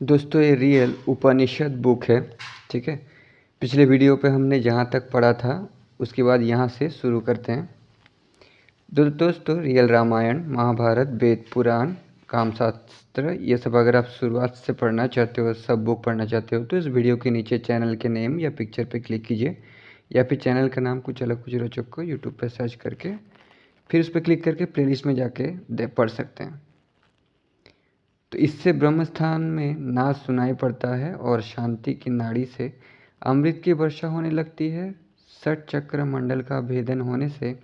दोस्तों ये रियल उपनिषद बुक है। ठीक है, पिछले वीडियो पे हमने जहाँ तक पढ़ा था उसके बाद यहाँ से शुरू करते हैं। दोस्तों रियल रामायण, महाभारत, वेद, पुराण, कामशास्त्र, ये सब अगर आप शुरुआत से पढ़ना चाहते हो, सब बुक पढ़ना चाहते हो, तो इस वीडियो के नीचे चैनल के नेम या पिक्चर पे क्लिक कीजिए, या फिर चैनल का नाम कुछ अलग कुछ रोचक को यूट्यूब पर सर्च करके फिर उस पर क्लिक करके प्लेलिस्ट में जाके पढ़ सकते हैं। तो इससे ब्रह्मस्थान में नाद सुनाई पड़ता है और शांति की नाड़ी से अमृत की वर्षा होने लगती है। षट चक्र मंडल का भेदन होने से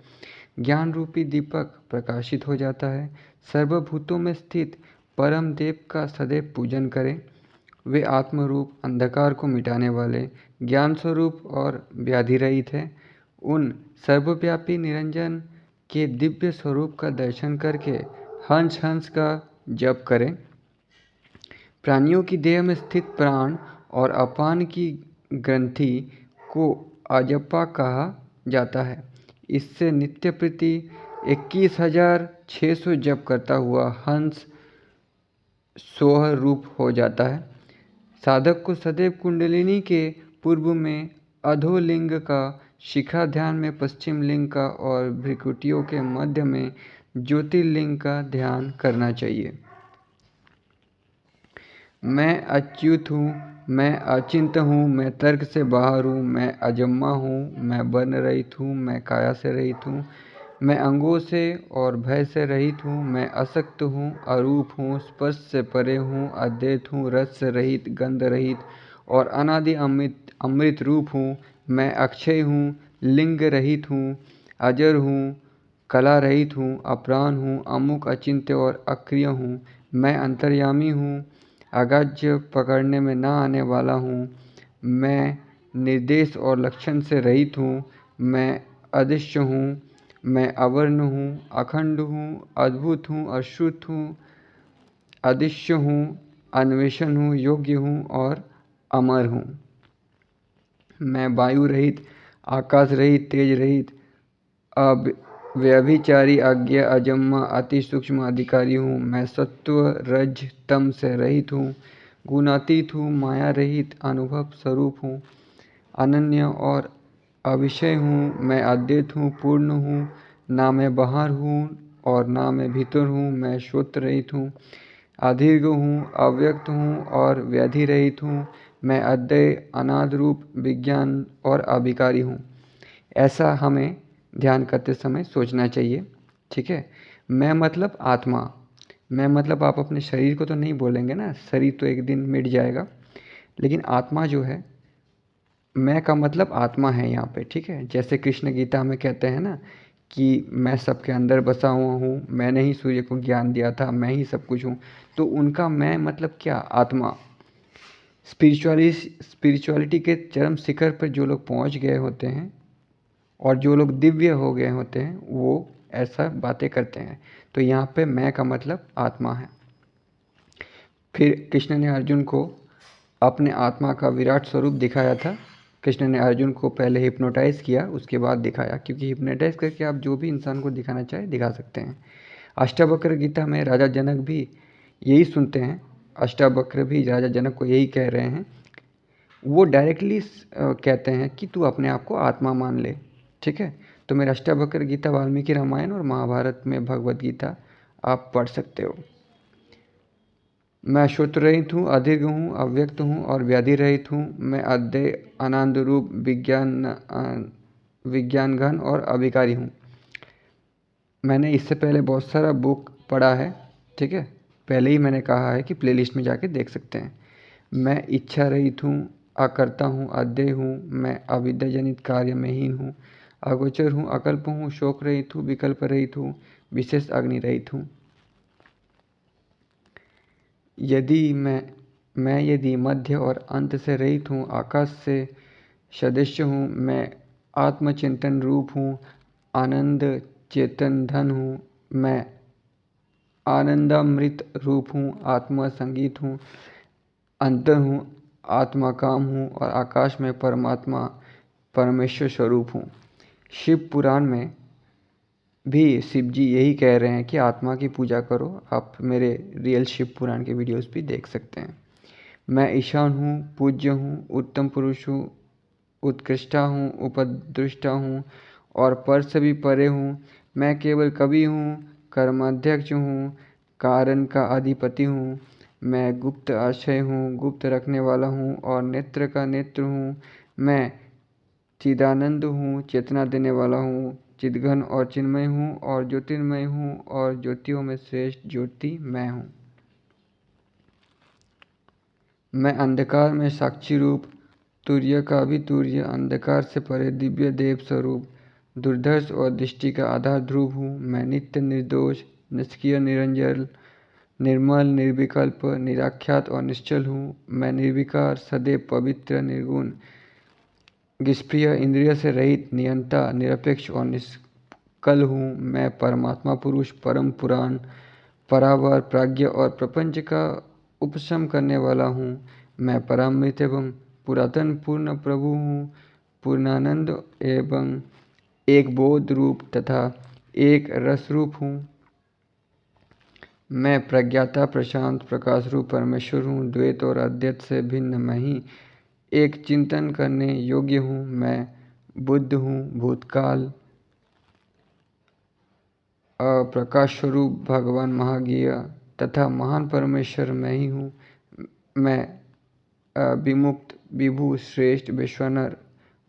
ज्ञान रूपी दीपक प्रकाशित हो जाता है। सर्वभूतों में स्थित परम देव का सदैव पूजन करें। वे आत्मरूप, अंधकार को मिटाने वाले, ज्ञान स्वरूप और व्याधि रहित है। उन सर्वव्यापी निरंजन के दिव्य स्वरूप का दर्शन करके हंस हंस का जप करें। प्राणियों की देह में स्थित प्राण और अपान की ग्रंथि को अजपा कहा जाता है। इससे नित्य प्रति 21,600 जप करता हुआ हंस सोह रूप हो जाता है। साधक को सदैव कुंडलिनी के पूर्व में अधोलिंग का, शिखा ध्यान में पश्चिम लिंग का और भ्रिकुटियों के मध्य में ज्योतिर्लिंग का ध्यान करना चाहिए। मैं अच्युत हूँ, मैं अचिंत हूँ, मैं तर्क से बाहर हूँ, मैं अजम्मा हूँ, मैं वर्ण रहित हूँ, मैं काया से रहित हूँ, मैं अंगों से और भय से रहित हूँ, मैं असक्त हूँ, अरूप हूँ, स्पर्श से परे हूँ, अद्वैत हूँ, रस से रहित, गंध रहित और अनादि अमृत रूप हूँ। मैं अक्षय हूँ, लिंग रहित हूँ, अजर हूँ, कला रहित हूँ, अप्राण हूँ, अमुक अचिंत्य और अक्रिय हूँ। मैं अंतर्यामी हूँ, अगाध्य पकड़ने में न आने वाला हूँ। मैं निर्देश और लक्षण से रहित हूँ। मैं अदृश्य हूँ, मैं अवर्ण हूँ, अखंड हूँ, अद्भुत हूँ, अश्रुत हूँ, अदृश्य हूँ, अन्वेषण हूँ, योग्य हूँ और अमर हूँ। मैं वायु रहित, आकाश रहित, तेज रहित, व्यभिचारी, अज्ञ, अजम्मा, अति सूक्ष्म अधिकारी हूँ। मैं सत्व रज तम से रहित हूँ, गुणातीत हूँ, माया रहित, अनुभव स्वरूप हूँ, अनन्य और अविषय हूँ। मैं अद्वैत हूँ, पूर्ण हूँ, ना मैं बाहर हूँ और ना मैं भीतर हूँ। मैं श्रोत रहित हूँ, अदीर्घ हूँ, अव्यक्त हूँ और व्याधि रहित हूँ। मैं अद्वय, अनाद रूप, विज्ञान और अभिकारी हूँ। ऐसा हमें ध्यान करते समय सोचना चाहिए। ठीक है, मैं मतलब आत्मा। मैं मतलब आप अपने शरीर को तो नहीं बोलेंगे ना, शरीर तो एक दिन मिट जाएगा, लेकिन आत्मा जो है, मैं का मतलब आत्मा है यहाँ पे। ठीक है, जैसे कृष्ण गीता में कहते हैं ना कि मैं सबके अंदर बसा हुआ हूँ, मैंने ही सूर्य को ज्ञान दिया था, मैं ही सब कुछ हूँ। तो उनका मैं मतलब क्या? आत्मा। स्पिरिचुअलिटी के चरम शिखर पर जो लोग पहुँच गए होते हैं और जो लोग दिव्य हो गए होते हैं, वो ऐसा बातें करते हैं। तो यहाँ पे मैं का मतलब आत्मा है। फिर कृष्ण ने अर्जुन को अपने आत्मा का विराट स्वरूप दिखाया था। कृष्ण ने अर्जुन को पहले हिप्नोटाइज किया, उसके बाद दिखाया, क्योंकि हिप्नोटाइज करके आप जो भी इंसान को दिखाना चाहे दिखा सकते हैं। अष्टावक्र गीता में राजा जनक भी यही सुनते हैं। अष्टावक्र भी राजा जनक को यही कह रहे हैं। वो डायरेक्टली कहते हैं कि तू अपने आप को आत्मा मान ले। ठीक है, तो मेरा अष्टावक्र गीता, वाल्मीकि रामायण और महाभारत में भगवत गीता आप पढ़ सकते हो। मैं श्रुत रहित हूँ, अदीर्घ हूँ, अव्यक्त हूँ और व्याधि रहित हूँ। मैं अद्वय, आनंद रूप, विज्ञान घन और अभिकारी हूँ। मैंने इससे पहले बहुत सारा बुक पढ़ा है। ठीक है, पहले ही मैंने कहा है कि प्लेलिस्ट में जाके देख सकते हैं। मैं इच्छा रहित हूँ, अकर्ता हूँ, अध्यय हूँ, मैं अविद्याजनित कार्य में हीन हूँ, अगोचर हूँ, अकल्प हूँ, शोक रहित हूँ, विकल्प रहित हूँ, विशेष अग्नि रहित हूँ। यदि मध्य और अंत से रहित हूँ, आकाश से सदस्य हूँ, मैं आत्मचिंतन रूप हूँ, आनंद चेतन धन हूँ, मैं आनंदामृत रूप हूँ, आत्मा संगीत हूँ, अंतर हूँ, आत्मा काम हूँ और आकाश में परमात्मा परमेश्वर स्वरूप हूँ। शिव पुराण में भी शिव जी यही कह रहे हैं कि आत्मा की पूजा करो। आप मेरे रियल शिव पुराण के वीडियोस भी देख सकते हैं। मैं ईशान हूँ, पूज्य हूँ, उत्तम पुरुष हूँ, उत्कृष्टा हूँ, उपदृष्टा हूँ और पर से भी परे हूँ। मैं केवल कवि हूँ, कर्माध्यक्ष हूँ, कारण का अधिपति हूँ। मैं गुप्त आश्रय हूँ, गुप्त रखने वाला हूँ और नेत्र का नेत्र हूँ। मैं चिदानंद हूँ, चेतना देने वाला हूँ, चिदघन और चिन्मय हूँ और ज्योतिर्मय हूँ और ज्योतियों में श्रेष्ठ ज्योति मैं हूँ। मैं अंधकार में साक्षी रूप, तुर्य का भी तुर्य, अंधकार से परे दिव्य देव स्वरूप, दुर्धर्ष और दृष्टि का आधार ध्रुव हूँ। मैं नित्य निर्दोष, निष्क्रिय, निरंजन, निर्मल, निर्विकल्प, निराख्यात और निश्चल हूँ। मैं निर्विकार, सदैव पवित्र, निर्गुण, निष्क्रिय, इंद्रिय से रहित, नियंता, निरपेक्ष और निष्कल हूँ। मैं परमात्मा पुरुष, परम पुराण, परावर, प्राज्ञ और प्रपंच का उपशम करने वाला हूँ। मैं परामृत एवं पुरातन पूर्ण प्रभु हूँ, पूर्णानंद एवं एक बोध रूप तथा एक रस रूप हूँ। मैं प्रज्ञाता, प्रशांत, प्रकाश रूप परमेश्वर हूँ। द्वैत और अद्वैत से भिन्न मैं ही एक चिंतन करने योग्य हूँ। मैं बुद्ध हूँ, भूतकाल, प्रकाश स्वरूप भगवान महाज्ञेय तथा महान परमेश्वर मैं ही हूँ। मैं विमुक्त, विभु, श्रेष्ठ, विश्वनर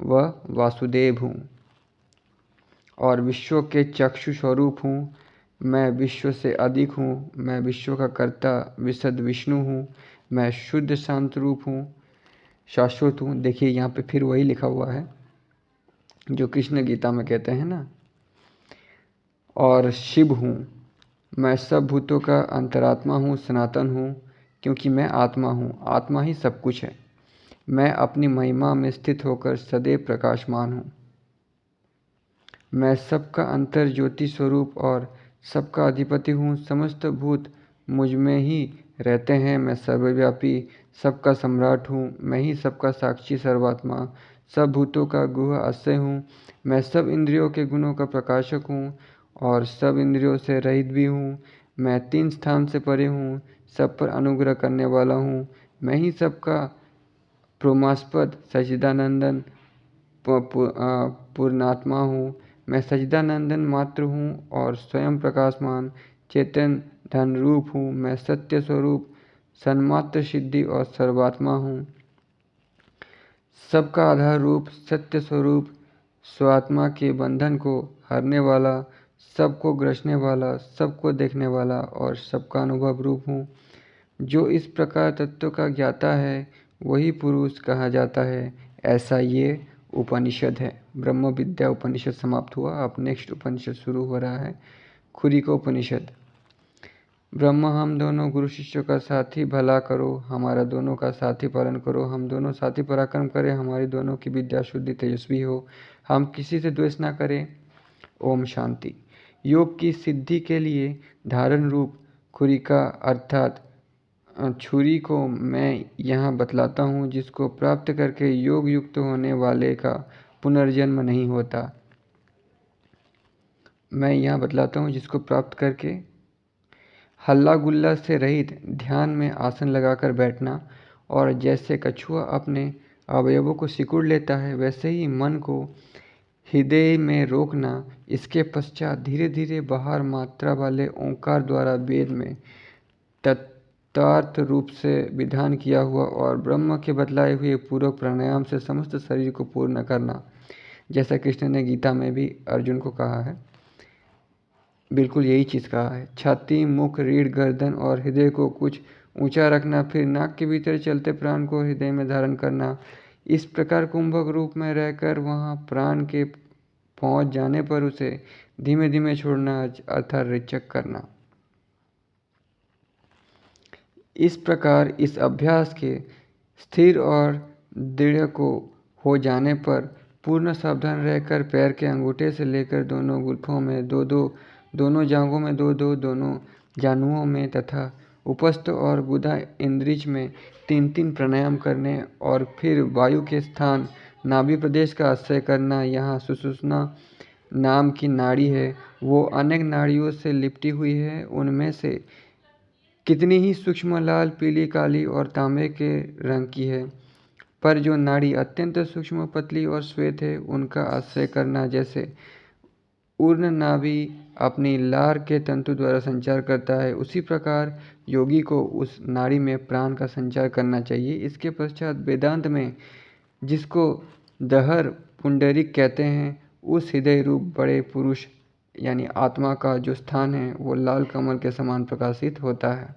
व वासुदेव हूँ और विश्व के चक्षु स्वरूप हूँ। मैं विश्व से अधिक हूँ। मैं विश्व का कर्ता, विशद विष्णु हूँ। मैं शुद्ध शांत रूप हूँ, शाश्वत हूँ। देखिए यहाँ पे फिर वही लिखा हुआ है जो कृष्ण गीता में कहते हैं ना, और शिव हूँ। मैं सब भूतों का अंतरात्मा हूँ, सनातन हूँ, क्योंकि मैं आत्मा हूँ। आत्मा ही सब कुछ है। मैं अपनी महिमा में स्थित होकर सदैव प्रकाशमान हूँ। मैं सबका अंतर ज्योति स्वरूप और सबका अधिपति हूँ। समस्त भूत मुझ में ही रहते हैं। मैं सर्वव्यापी, सबका सम्राट हूँ। मैं ही सबका साक्षी, सर्वात्मा, सब भूतों का गुह आश्रय हूँ। मैं सब इंद्रियों के गुणों का प्रकाशक हूँ और सब इंद्रियों से रहित भी हूँ। मैं 3 स्थान से परे हूँ, सब पर अनुग्रह करने वाला हूँ। मैं ही सबका प्रोमास्पद, सच्चिदानंदन, पूर्णात्मा हूँ। मैं सच्चिदानंदन मात्र हूँ और स्वयं प्रकाशमान, चेतन, धन रूप हूँ। मैं सत्य स्वरूप, सन्मात्र सिद्धि और सर्वात्मा हूँ। सबका आधार रूप, सत्य स्वरूप, स्वात्मा के बंधन को हरने वाला, सबको ग्रसने वाला, सबको देखने वाला और सबका अनुभव रूप हूँ। जो इस प्रकार तत्व का ज्ञाता है वही पुरुष कहा जाता है। ऐसा ये उपनिषद है। ब्रह्म विद्या उपनिषद समाप्त हुआ। अब नेक्स्ट उपनिषद शुरू हो रहा है, खुरी का उपनिषद। ब्रह्म हम दोनों गुरु शिष्यों का साथी, भला करो हमारा दोनों का साथी पालन करो। हम दोनों साथी पराक्रम करें, हमारी दोनों की विद्या शुद्धि तेजस्वी हो, हम किसी से द्वेष ना करें। ओम शांति। योग की सिद्धि के लिए धारण रूप खुरिका अर्थात छुरी को मैं यहाँ बतलाता हूँ, जिसको प्राप्त करके योग युक्त होने वाले का पुनर्जन्म नहीं होता। मैं यहाँ बतलाता हूँ जिसको प्राप्त करके हल्ला गुल्ला से रहित ध्यान में आसन लगाकर बैठना, और जैसे कछुआ अपने अवयवों को सिकुड़ लेता है वैसे ही मन को हृदय में रोकना। इसके पश्चात धीरे धीरे बाहर मात्रा वाले ओंकार द्वारा वेद में तत्वार्थ रूप से विधान किया हुआ और ब्रह्म के बतलाए हुए पूर्वक प्राणायाम से समस्त शरीर को पूर्ण करना, जैसा कृष्ण ने गीता में भी अर्जुन को कहा है। बिल्कुल यही चीज़ कहा है। छाती, मुख, रीढ़, गर्दन और हृदय को कुछ ऊंचा रखना, फिर नाक के भीतर चलते प्राण को हृदय में धारण करना। इस प्रकार कुंभक रूप में रहकर वहाँ प्राण के पहुँच जाने पर उसे धीमे धीमे छोड़ना अर्थात रिचक करना। इस प्रकार इस अभ्यास के स्थिर और दृढ़ को हो जाने पर पूर्ण सावधान रहकर पैर के अंगूठे से लेकर दोनों गुल्फों में दो दो, दोनों जांघों में दो दो, दोनों जानुओं में तथा उपस्थ और गुदा इंद्रिज में 3-3 प्राणायाम करने और फिर वायु के स्थान नाभि प्रदेश का आश्रय करना। यहाँ सुषुम्ना नाम की नाड़ी है, वो अनेक नाड़ियों से लिपटी हुई है। उनमें से कितनी ही सूक्ष्म लाल, पीली, काली और तांबे के रंग की है, पर जो नाड़ी अत्यंत सूक्ष्म, पतली और श्वेत है, उनका आश्रय करना जैसे ऊर्ध्व नाभि अपनी लार के तंतु द्वारा संचार करता है, उसी प्रकार योगी को उस नाड़ी में प्राण का संचार करना चाहिए। इसके पश्चात वेदांत में जिसको दहर पुंडरीक कहते हैं, उस हृदय रूप बड़े पुरुष यानी आत्मा का जो स्थान है वो लाल कमल के समान प्रकाशित होता है।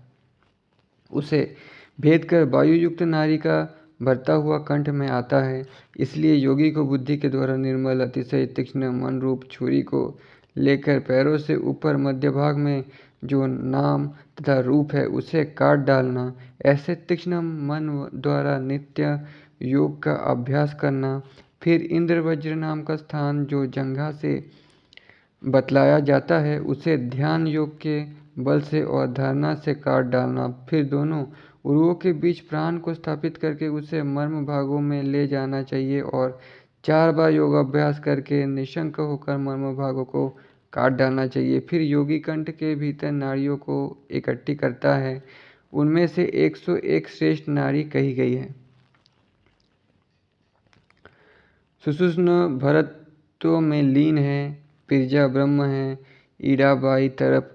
उसे भेद कर वायुयुक्त नारी का भरता हुआ कंठ में आता है। इसलिए योगी को बुद्धि के द्वारा निर्मल, अतिशय तीक्ष्ण मन रूप छुरी को लेकर पैरों से ऊपर मध्य भाग में जो नाम तथा रूप है उसे काट डालना, ऐसे तीक्ष्ण मन द्वारा नित्य योग का अभ्यास करना। फिर इंद्र वज्र नाम का स्थान जो जंघा से बतलाया जाता है उसे ध्यान योग के बल से और धारणा से काट डालना। फिर दोनों उरुओं के बीच प्राण को स्थापित करके उसे मर्म भागों में ले जाना चाहिए और 4 बार योगाभ्यास करके निशंक होकर मर्म भागों को काट डालना चाहिए। फिर योगी कंठ के भीतर नाड़ियों को इकट्ठी करता है। उनमें से 101 श्रेष्ठ नाड़ी कही गई है। सुषुम्ना भरत्व में लीन है, पिरजा ब्रह्म है, ईड़ा बाई तरफ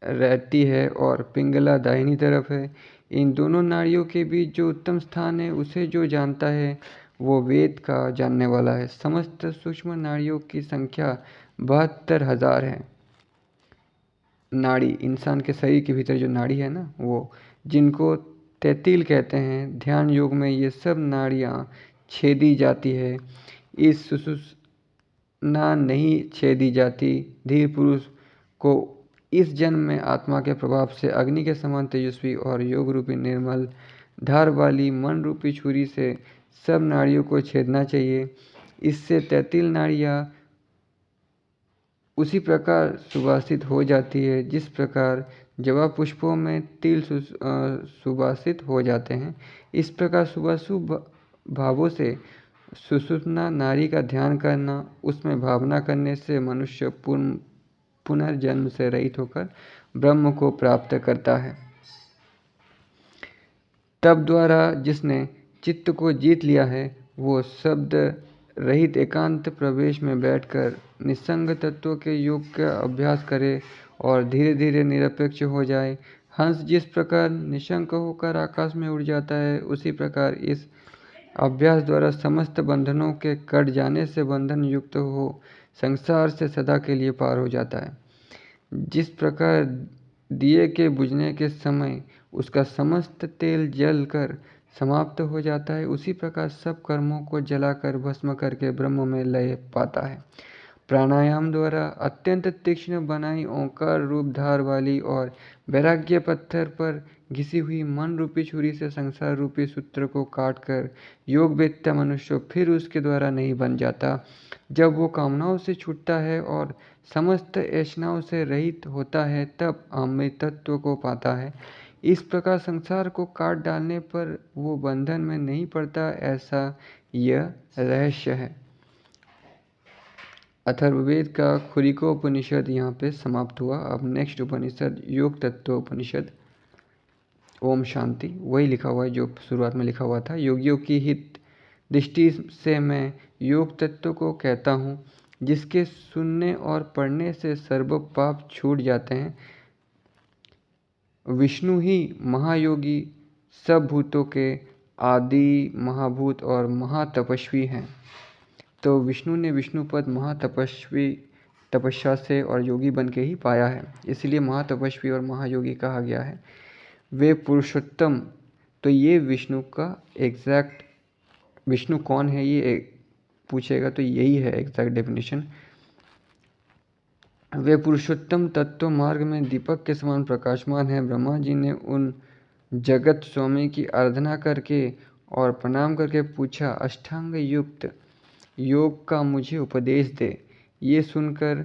रहती है और पिंगला दाहिनी तरफ है। इन दोनों नाड़ियों के बीच जो उत्तम स्थान है उसे जो जानता है वो वेद का जानने वाला है। समस्त सूक्ष्म नाड़ियों की संख्या 72,000 है। नाड़ी इंसान के शरीर के भीतर जो नाड़ी है ना, वो जिनको तैतील कहते हैं, ध्यान योग में ये सब नाड़ियाँ छेदी जाती है। इस सुषुम्ना नहीं छेदी जाती। धीर पुरुष को इस जन्म में आत्मा के प्रभाव से अग्नि के समान तेजस्वी और योग रूपी निर्मल धार वाली मन रूपी छुरी से सब नाड़ियों को छेदना चाहिए। इससे तैतील नाड़ियाँ उसी प्रकार सुवासित हो जाती है जिस प्रकार जवा पुष्पों में तिल सुवासित हो जाते हैं। इस प्रकार सुभाशुभ भावों से सुषुम्ना नाड़ी का ध्यान करना, उसमें भावना करने से मनुष्य पुनर्जन्म से रहित होकर ब्रह्म को प्राप्त करता है। तप द्वारा जिसने चित्त को जीत लिया है वो शब्द रहित एकांत प्रवेश में बैठकर निस्संग तत्व के योग का अभ्यास करे और धीरे धीरे निरपेक्ष हो जाए। हंस जिस प्रकार निशंक होकर आकाश में उड़ जाता है, उसी प्रकार इस अभ्यास द्वारा समस्त बंधनों के कट जाने से बंधन युक्त हो संसार से सदा के लिए पार हो जाता है। जिस प्रकार दिए के बुझने के समय उसका समस्त तेल जल कर समाप्त हो जाता है, उसी प्रकार सब कर्मों को जलाकर भस्म करके ब्रह्म में लय पाता है। प्राणायाम द्वारा अत्यंत तीक्ष्ण बनाई ओंकार रूप धार वाली और वैराग्य पत्थर पर घिसी हुई मन रूपी छुरी से संसार रूपी सूत्र को काटकर योग वेत्ता मनुष्य फिर उसके द्वारा नहीं बन जाता। जब वो कामनाओं से छूटता है और समस्त ऐषणाओं से रहित होता है तब अमृतत्व को पाता है। इस प्रकार संसार को काट डालने पर वो बंधन में नहीं पड़ता, ऐसा यह रहस्य है। अथर्ववेद का खुरिकोपनिषद यहाँ पे समाप्त हुआ। अब नेक्स्ट उपनिषद योग तत्व उपनिषद। ओम शांति। वही लिखा हुआ है जो शुरुआत में लिखा हुआ था। योगियों की हित दृष्टि से मैं योग तत्व को कहता हूँ, जिसके सुनने और पढ़ने से सर्व पाप छूट जाते हैं। विष्णु ही महायोगी, सब भूतों के आदि महाभूत और महातपस्वी हैं। तो विष्णु ने विष्णुपद महातपस्वी तपस्या से और योगी बन के ही पाया है, इसलिए महातपस्वी और महायोगी कहा गया है। वे पुरुषोत्तम। तो ये विष्णु का एग्जैक्ट, विष्णु कौन है ये पूछेगा तो यही है एग्जैक्ट डेफिनेशन। वे पुरुषोत्तम तत्व मार्ग में दीपक के समान प्रकाशमान हैं। ब्रह्मा जी ने उन जगत स्वामी की आराधना करके और प्रणाम करके पूछा, अष्टांग युक्त योग का मुझे उपदेश दे। ये सुनकर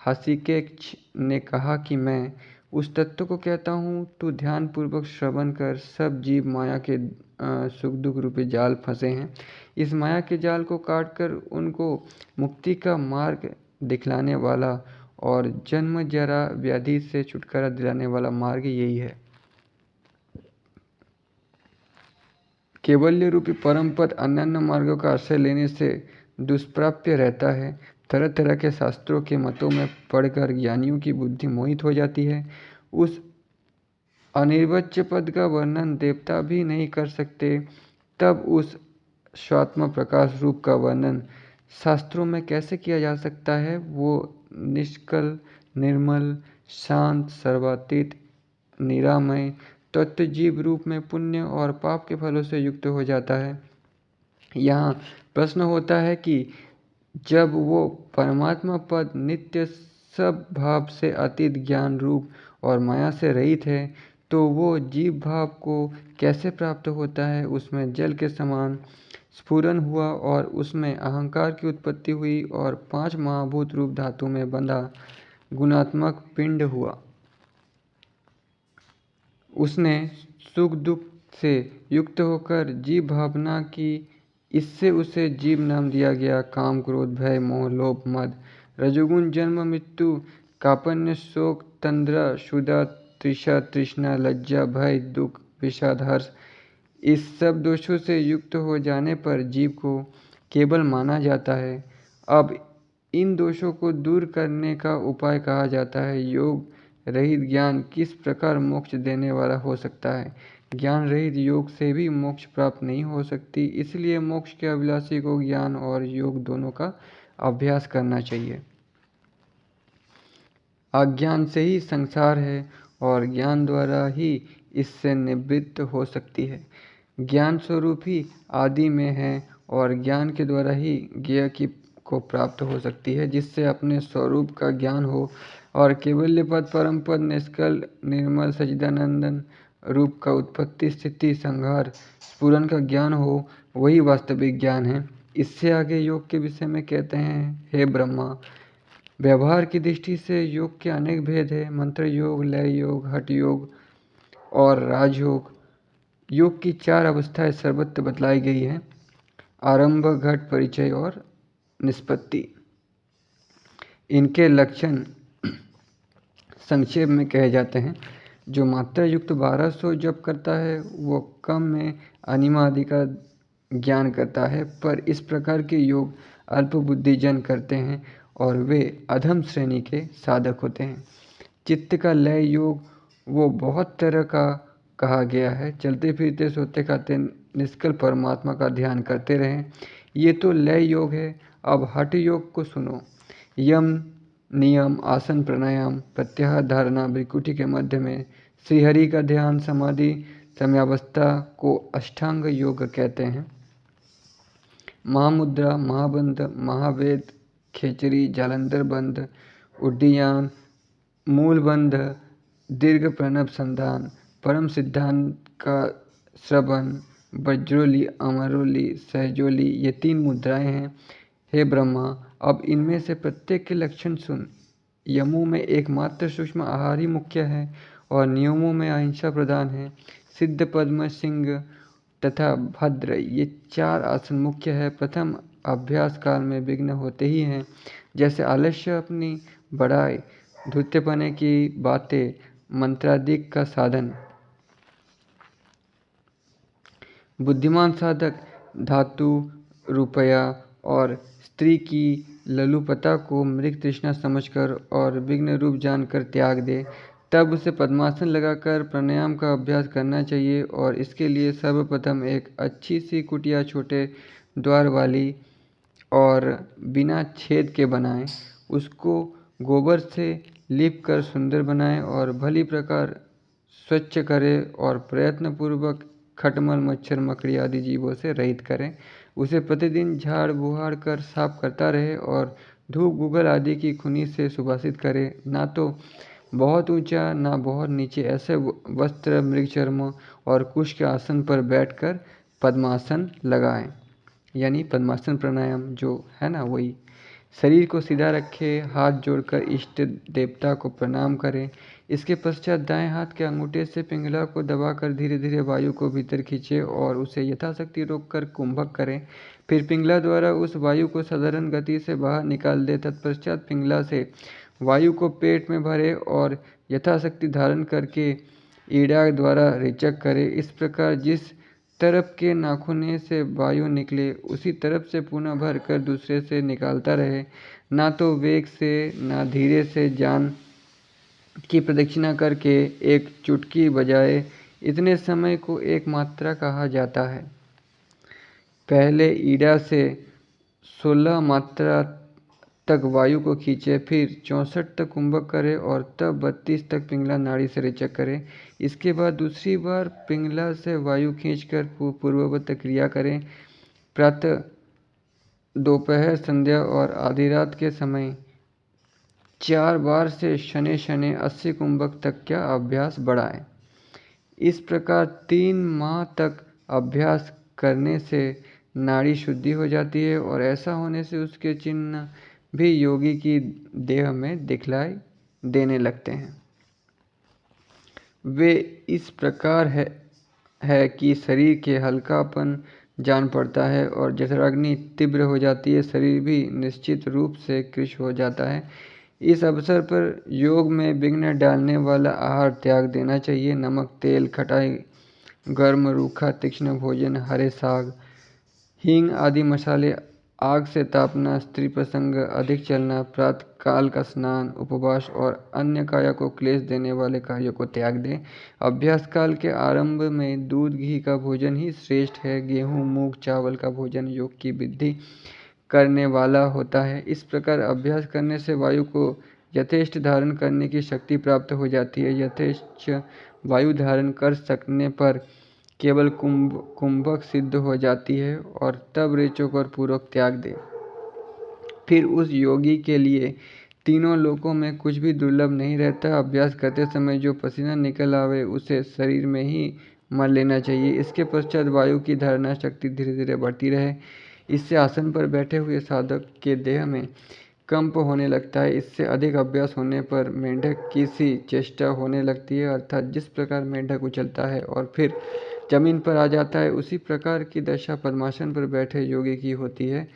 हसिकेश ने कहा कि मैं उस तत्व को कहता हूँ, तू ध्यान पूर्वक श्रवण कर। सब जीव माया के सुख दुख रूपी जाल फंसे हैं। इस माया के जाल को काटकर उनको मुक्ति का मार्ग दिखलाने वाला और जन्म जरा व्याधि से छुटकारा दिलाने वाला मार्ग यही है। केवल्य रूपी परम पद अन्यान्य मार्गों का आश्रय लेने से दुष्प्राप्य रहता है। तरह तरह के शास्त्रों के मतों में पढ़कर ज्ञानियों की बुद्धि मोहित हो जाती है। उस अनिर्वच्य पद का वर्णन देवता भी नहीं कर सकते, तब उस स्वात्म प्रकाश रूप का वर्णन शास्त्रों में कैसे किया जा सकता है। वो निष्कल, निर्मल, शांत, सर्वातीत, निरामय तत्व जीव रूप में पुण्य और पाप के फलों से युक्त हो जाता है। यहाँ प्रश्न होता है कि जब वो परमात्मा पद नित्य सब भाव से अतीत ज्ञान रूप और माया से रहित है, तो वो जीव भाव को कैसे प्राप्त होता है। उसमें जल के समान स्फुरन हुआ और उसमें अहंकार की उत्पत्ति हुई और 5 महाभूत रूप धातु में बंधा गुणात्मक पिंड हुआ। उसने सुख दुख से युक्त होकर जीव भावना की, इससे उसे जीव नाम दिया गया। काम, क्रोध, भय, मोह, लोभ, मद, रजोगुण, जन्म, मृत्यु, कापन्य, शोक, तंद्रा, क्षुधा, तृषा, तृष्णा, लज्जा, भय, दुख, विषाद, हर्ष, इस सब दोषों से युक्त हो जाने पर जीव को केवल माना जाता है। अब इन दोषों को दूर करने का उपाय कहा जाता है। योग रहित ज्ञान किस प्रकार मोक्ष देने वाला हो सकता है। ज्ञान रहित योग से भी मोक्ष प्राप्त नहीं हो सकती, इसलिए मोक्ष के अभिलाषी को ज्ञान और योग दोनों का अभ्यास करना चाहिए। अज्ञान से ही संसार है और ज्ञान द्वारा ही इससे निवृत्त हो सकती है। ज्ञान स्वरूप ही आदि में है और ज्ञान के द्वारा ही ज्ञेय की को प्राप्त हो सकती है, जिससे अपने स्वरूप का ज्ञान हो और केवल्य पद, परम पद, निष्कल, निर्मल, सच्चिदानंदन रूप का उत्पत्ति, स्थिति, संहार, स्फुरन का ज्ञान हो, वही वास्तविक ज्ञान है। इससे आगे योग के विषय में कहते हैं, हे ब्रह्मा, व्यवहार की दृष्टि से योग के अनेक भेद है। मंत्र योग, लय योग, हठ योग और राजयोग। योग की 4 अवस्थाएं सर्वत्र बतलाई गई हैं, आरंभ, घट, परिचय और निष्पत्ति। इनके लक्षण संक्षेप में कहे जाते हैं। जो मात्रा युक्त 1200 जप करता है वो कम में अनिमा आदि का ज्ञान करता है, पर इस प्रकार के योग अल्प बुद्धिजन करते हैं और वे अधम श्रेणी के साधक होते हैं। चित्त का लय योग वो बहुत तरह का कहा गया है। चलते फिरते सोते खाते निष्कल परमात्मा का ध्यान करते रहें, ये तो लय योग है। अब हठ योग को सुनो। यम, नियम, आसन, प्राणायाम, प्रत्याहार, धारणा, भ्रिकुटी के मध्य में श्रीहरि का ध्यान, समाधि, समयावस्था को अष्टांग योग कहते हैं। महामुद्रा, महाबंध, महावेद, खेचरी, जालंधर बंध, उड्डीयान, मूलबंध, दीर्घ प्रणव संधान, परम सिद्धांत का श्रवण, वज्रोली, अमरोली, सहजोली, ये 3 मुद्राएं हैं। हे ब्रह्मा, अब इनमें से प्रत्येक के लक्षण सुन। यमों में एकमात्र सूक्ष्म आहार ही मुख्य है और नियमों में अहिंसा प्रधान है। सिद्ध, पद्म, सिंह तथा भद्र, ये 4 आसन मुख्य है। प्रथम अभ्यास काल में विघ्न होते ही हैं, जैसे आलस्य, अपनी बड़ाई, धूर्तपने की बातें, मंत्रादिक का साधन। बुद्धिमान साधक धातु, रुपया और स्त्री की ललुपता को मृग तृष्णा समझकर और विघ्न रूप जानकर त्याग दे, तब उसे पद्मासन लगाकर प्राणायाम का अभ्यास करना चाहिए। और इसके लिए सर्वप्रथम एक अच्छी सी कुटिया छोटे द्वार वाली और बिना छेद के बनाएं। उसको गोबर से लीप कर सुंदर बनाएं और भली प्रकार स्वच्छ करें और प्रयत्नपूर्वक खटमल, मच्छर, मकड़ी आदि जीवों से रहित करें। उसे प्रतिदिन झाड़ बुहाड़ कर साफ करता रहे और धूप, गूगल आदि की खुनी से सुभाषित करे। ना तो बहुत ऊंचा ना बहुत नीचे ऐसे वस्त्र, मृगचर्म और कुश के आसन पर बैठकर पद्मासन लगाएं। यानी पद्मासन प्राणायाम जो है ना, वही। शरीर को सीधा रखे, हाथ जोड़कर इष्ट देवता को प्रणाम करें। इसके पश्चात दाएं हाथ के अंगूठे से पिंगला को दबाकर धीरे धीरे वायु को भीतर खींचे और उसे यथाशक्ति रोककर कुंभक करें। फिर पिंगला द्वारा उस वायु को साधारण गति से बाहर निकाल दे। तत्पश्चात पिंगला से वायु को पेट में भरे और यथाशक्ति धारण करके ईड़ा द्वारा रेचक करे। इस प्रकार जिस तरफ के नाखूने से वायु निकले उसी तरफ से पुनः भर कर दूसरे से निकालता रहे, ना तो वेग से ना धीरे से, जान की प्रदक्षिणा करके एक चुटकी बजाए। इतने समय को एक मात्रा कहा जाता है। पहले ईड़ा से 16 मात्रा तक वायु को खींचे, फिर 64 तक कुंभक करे और तब 32 तक पिंगला नाड़ी से रेचक करे। इसके बाद दूसरी बार पिंगला से वायु खींचकर पूर्ववत क्रिया करें। प्रातः, दोपहर, संध्या और आधी रात के समय 4 बार से शनि शनि 80 कुंभक तक का अभ्यास बढ़ाएं। इस प्रकार 3 माह तक अभ्यास करने से नाड़ी शुद्धि हो जाती है और ऐसा होने से उसके चिन्ह भी योगी की देह में दिखलाई देने लगते हैं। वे इस प्रकार है कि शरीर के हल्कापन जान पड़ता है और जठराग्नि तीव्र हो जाती है, शरीर भी निश्चित रूप से कृश हो जाता है। इस अवसर पर योग में विघ्न डालने वाला आहार त्याग देना चाहिए। नमक, तेल, खटाई, गर्म, रूखा, तीक्ष्ण भोजन, हरे साग, हींग आदि मसाले, आग से तापना, स्त्री प्रसंग, अधिक चलना, प्रातः काल का स्नान, उपवास और अन्य काया को क्लेश देने वाले कार्यों को त्याग दें। अभ्यास काल के आरंभ में दूध घी का भोजन ही श्रेष्ठ है। गेहूँ, मूंग, चावल का भोजन योग की वृद्धि करने वाला होता है। इस प्रकार अभ्यास करने से वायु को यथेष्ट धारण करने की शक्ति प्राप्त हो जाती है। यथेष्ट वायु धारण कर सकने पर केवल कुंभक सिद्ध हो जाती है और तब रेचक और पूर्वक त्याग दे। फिर उस योगी के लिए तीनों लोकों में कुछ भी दुर्लभ नहीं रहता। अभ्यास करते समय जो पसीना निकल आवे उसे शरीर में ही मर लेना चाहिए। इसके पश्चात वायु की धारणा शक्ति धीरे धीरे बढ़ती रहे। इससे आसन पर बैठे हुए साधक के देह में कंप होने लगता है। इससे अधिक अभ्यास होने पर मेंढक की सी चेष्टा होने लगती है, अर्थात जिस प्रकार मेंढक उछलता है और फिर जमीन पर आ जाता है, उसी प्रकार की दशा पद्मासन पर बैठे योगी की होती है।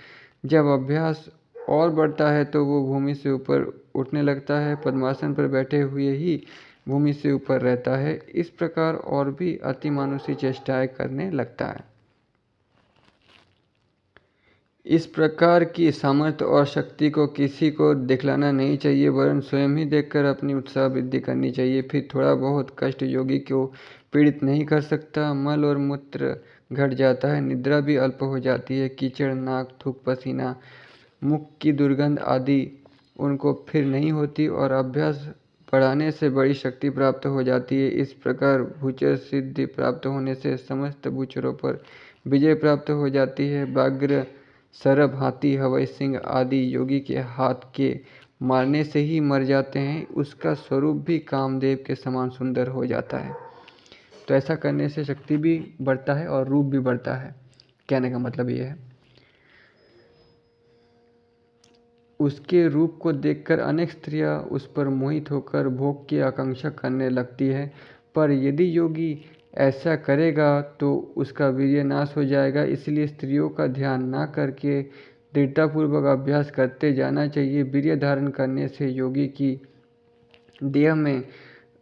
जब अभ्यास और बढ़ता है तो वो भूमि से ऊपर उठने लगता है, पद्मासन पर बैठे हुए ही भूमि से ऊपर रहता है। इस प्रकार और भी अतिमानुषी चेष्टाएं करने लगता है। इस प्रकार की सामर्थ्य और शक्ति को किसी को दिखलाना नहीं चाहिए, वरन स्वयं ही देखकर अपनी उत्साह वृद्धि करनी चाहिए। फिर थोड़ा बहुत कष्ट योगी को पीड़ित नहीं कर सकता। मल और मूत्र घट जाता है, निद्रा भी अल्प हो जाती है। कीचड़, नाक, थूक, पसीना, मुख की दुर्गंध आदि उनको फिर नहीं होती और अभ्यास बढ़ाने से बड़ी शक्ति प्राप्त हो जाती है। इस प्रकार भूचर सिद्धि प्राप्त होने से समस्त भूचरों पर विजय प्राप्त हो जाती है। व्याघ्र, सरभ, हाथी, हवई, सिंह आदि योगी के हाथ के मारने से ही मर जाते हैं। उसका स्वरूप भी कामदेव के समान सुंदर हो जाता है। तो ऐसा करने से शक्ति भी बढ़ता है और रूप भी बढ़ता है। कहने का मतलब ये है, उसके रूप को देखकर अनेक स्त्रियां उस पर मोहित होकर भोग की आकांक्षा करने लगती है। पर यदि योगी ऐसा करेगा तो उसका वीर्य नाश हो जाएगा। इसलिए स्त्रियों का ध्यान न करके दृढ़तापूर्वक अभ्यास करते जाना चाहिए। वीर्य धारण करने से योगी की देह में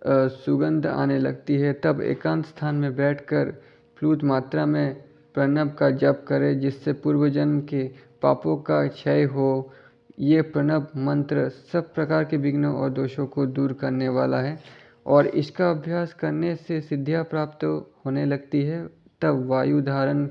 सुगंध आने लगती है। तब एकांत स्थान में बैठकर फ्लूत मात्रा में प्रणव का जप करें, जिससे पूर्व जन्म के पापों का क्षय हो। ये प्रणव मंत्र सब प्रकार के विघ्नों और दोषों को दूर करने वाला है और इसका अभ्यास करने से सिद्धियां प्राप्त होने लगती है। तब वायु धारण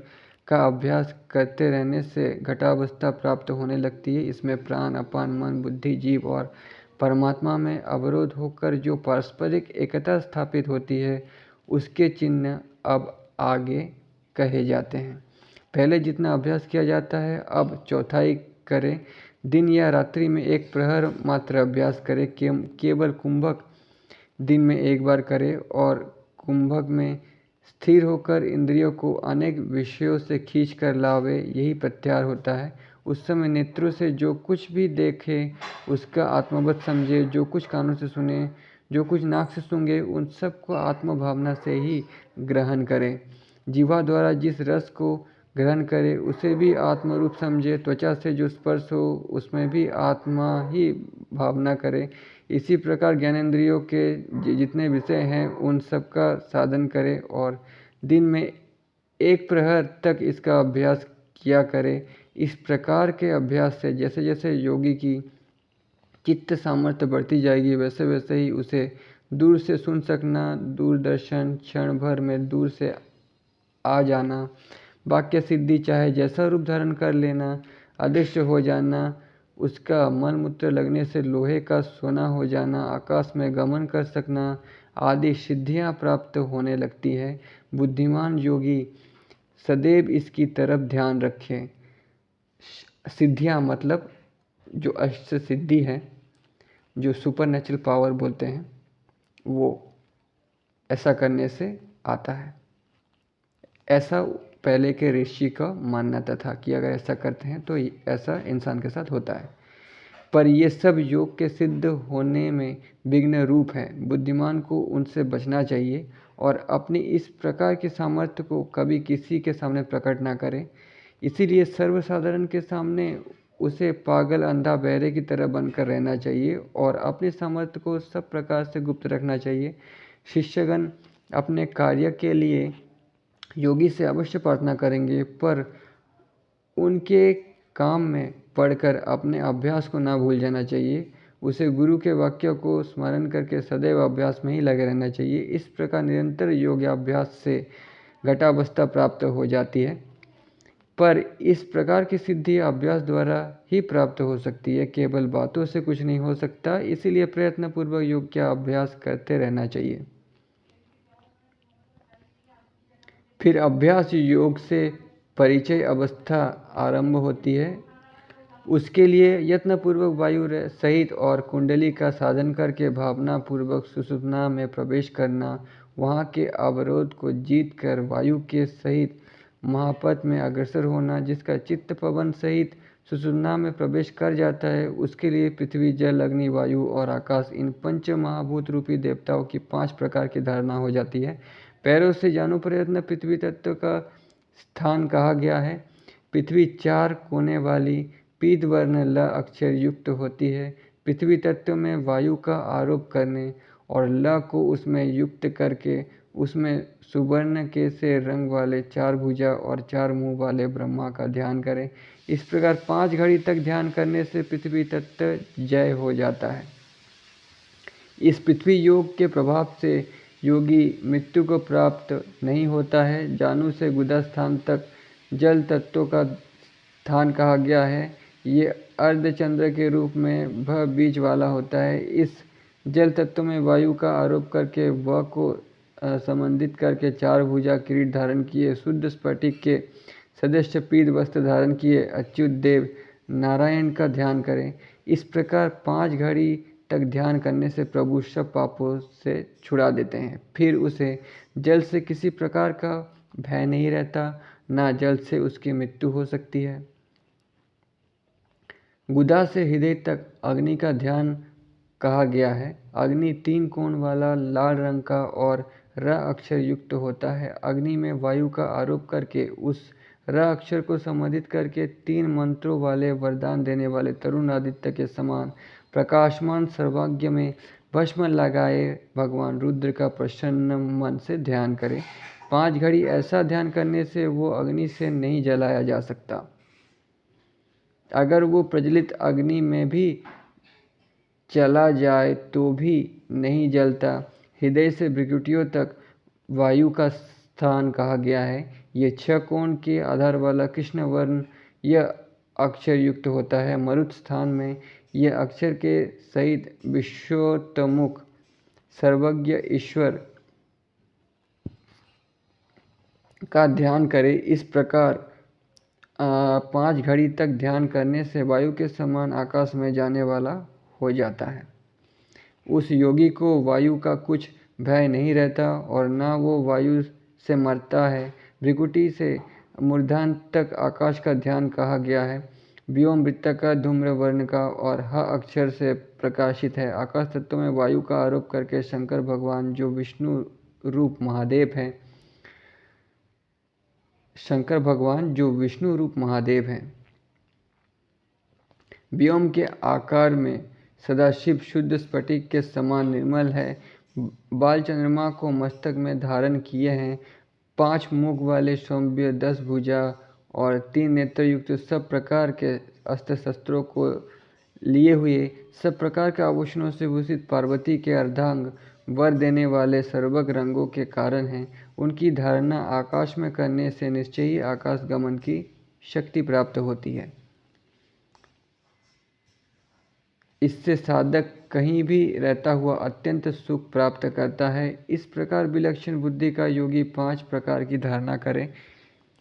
का अभ्यास करते रहने से घटावस्था प्राप्त होने लगती है। इसमें प्राण, अपान, मन, बुद्धि, जीव और परमात्मा में अवरोध होकर जो पारस्परिक एकता स्थापित होती है, उसके चिन्ह अब आगे कहे जाते हैं। पहले जितना अभ्यास किया जाता है अब चौथाई करें। दिन या रात्रि में एक प्रहर मात्र अभ्यास करें। केवल कुंभक दिन में एक बार करें और कुंभक में स्थिर होकर इंद्रियों को अनेक विषयों से खींच कर लावे, यही प्रत्याहार होता है। उस समय नेत्रों से जो कुछ भी देखे उसका आत्मवत समझे, जो कुछ कानों से सुने, जो कुछ नाक से सूंघे, उन सब को आत्मभावना से ही ग्रहण करें। जीवा द्वारा जिस रस को ग्रहण करे उसे भी आत्मरूप समझे। त्वचा से जो स्पर्श हो उसमें भी आत्मा ही भावना करे। इसी प्रकार ज्ञानेंद्रियों के जितने विषय हैं उन सब का साधन करें और दिन में 1 प्रहर तक इसका अभ्यास किया करें। इस प्रकार के अभ्यास से जैसे जैसे योगी की चित्त सामर्थ्य बढ़ती जाएगी, वैसे वैसे ही उसे दूर से सुन सकना, दूरदर्शन, क्षण भर में दूर से आ जाना, वाक्य सिद्धि चाहे जैसा रूप धारण कर लेना, अदृश्य हो जाना, उसका मल मूत्र लगने से लोहे का सोना हो जाना, आकाश में गमन कर सकना आदि सिद्धियां प्राप्त होने लगती है। बुद्धिमान योगी सदैव इसकी तरफ ध्यान रखें। सिद्धियां मतलब जो अष्ट सिद्धि है, जो सुपर नेचुरल पावर बोलते हैं, वो ऐसा करने से आता है। ऐसा पहले के ऋषि का मान्यता था कि अगर ऐसा करते हैं तो ऐसा इंसान के साथ होता है। पर ये सब योग के सिद्ध होने में विघ्न रूप है। बुद्धिमान को उनसे बचना चाहिए और अपनी इस प्रकार की सामर्थ्य को कभी किसी के सामने प्रकट ना करें। इसीलिए सर्वसाधारण के सामने उसे पागल, अंधा, बहरे की तरह बनकर रहना चाहिए और अपनी सामर्थ्य को सब प्रकार से गुप्त रखना चाहिए। शिष्यगण अपने कार्य के लिए योगी से अवश्य प्रार्थना करेंगे, पर उनके काम में पढ़कर अपने अभ्यास को ना भूल जाना चाहिए। उसे गुरु के वाक्य को स्मरण करके सदैव अभ्यास में ही लगे रहना चाहिए। इस प्रकार निरंतर योगाभ्यास से घटावस्था प्राप्त हो जाती है। पर इस प्रकार की सिद्धि अभ्यास द्वारा ही प्राप्त हो सकती है, केवल बातों से कुछ नहीं हो सकता। इसीलिए प्रयत्नपूर्वक योग का अभ्यास करते रहना चाहिए। फिर अभ्यास योग से परिचय अवस्था आरंभ होती है। उसके लिए यत्नपूर्वक वायु सहित और कुंडली का साधन करके भावनापूर्वक सुषुम्ना में प्रवेश करना, वहाँ के अवरोध को जीत कर वायु के सहित महापथ में अग्रसर होना। जिसका चित्त पवन सहित सुषुम्ना में प्रवेश कर जाता है, उसके लिए पृथ्वी, जल, अग्नि, वायु और आकाश, इन पंच महाभूत रूपी देवताओं की 5 प्रकार की धारणा हो जाती है। पैरों से जानु प्रयत्न पृथ्वी तत्व का स्थान कहा गया है। पृथ्वी 4 कोने वाली पीत वर्ण ल अक्षर युक्त होती है। पृथ्वी तत्व में वायु का आरोप करने और ल को उसमें युक्त करके उसमें सुवर्ण के से रंग वाले 4 भुजा और 4 मुंह वाले ब्रह्मा का ध्यान करें। इस प्रकार 5 घड़ी तक ध्यान करने से पृथ्वी तत्व जय हो जाता है। इस पृथ्वी योग के प्रभाव से योगी मृत्यु को प्राप्त नहीं होता है। जानु से गुदा स्थान तक जल तत्वों का स्थान कहा गया है। ये अर्धचंद्र के रूप में भ बीज वाला होता है। इस जल तत्व में वायु का आरोप करके व को संबंधित करके 4 भुजा किरीट धारण किए, शुद्ध स्फटिक के सदस्य पीत वस्त्र धारण किए अच्युत देव नारायण का ध्यान करें। इस प्रकार 5 घड़ी तक ध्यान करने से प्रभु सब पापों से छुड़ा देते हैं। फिर उसे जल से किसी प्रकार का भय नहीं रहता, ना जल से उसकी मृत्यु हो सकती है। गुदा से हृदय तक अग्नि का ध्यान कहा गया है। अग्नि 3 कोण वाला लाल रंग का और र अक्षर युक्त होता है। अग्नि में वायु का आरोप करके उस र अक्षर को संबोधित करके 3 मंत्रों वाले वरदान देने वाले तरुण आदित्य के समान प्रकाशमान सर्वाग्य में भस्म लगाए भगवान रुद्र का प्रसन्न मन से ध्यान करें। 5 घड़ी ऐसा ध्यान करने से वो अग्नि से नहीं जलाया जा सकता। अगर वो प्रज्वलित अग्नि में भी चला जाए तो भी नहीं जलता। हृदय से भृकुटियों तक वायु का स्थान कहा गया है। ये 6 कोण के आधार वाला कृष्ण वर्ण यह अक्षर युक्त होता है। मरुत स्थान में यह अक्षर के सहित विश्वोत्तमुख सर्वज्ञ ईश्वर का ध्यान करें। इस प्रकार 5 घड़ी तक ध्यान करने से वायु के समान आकाश में जाने वाला हो जाता है। उस योगी को वायु का कुछ भय नहीं रहता और ना वो वायु से मरता है। भृकुटी से मूर्धान्ह तक आकाश का ध्यान कहा गया है। व्योम वृत्ताकार धूम्र वर्ण का और ह अक्षर से प्रकाशित है। आकाश तत्व में वायु का आरोप करके शंकर भगवान जो विष्णु रूप महादेव हैं, व्योम के आकार में सदाशिव शुद्ध स्फटिक के समान निर्मल है। बाल चंद्रमा को मस्तक में धारण किए हैं। 5 मुख वाले सौम्य 10 भुजा और 3 नेत्र युक्त सब प्रकार के अस्त्र शस्त्रों को लिए हुए, सब प्रकार के आभूषणों से भूषित पार्वती के अर्धांग वर देने वाले सर्वज्ञ रंगों के कारण हैं। उनकी धारणा आकाश में करने से निश्चय ही आकाश गमन की शक्ति प्राप्त होती है। इससे साधक कहीं भी रहता हुआ अत्यंत सुख प्राप्त करता है। इस प्रकार विलक्षण बुद्धि का योगी 5 प्रकार की धारणा करे।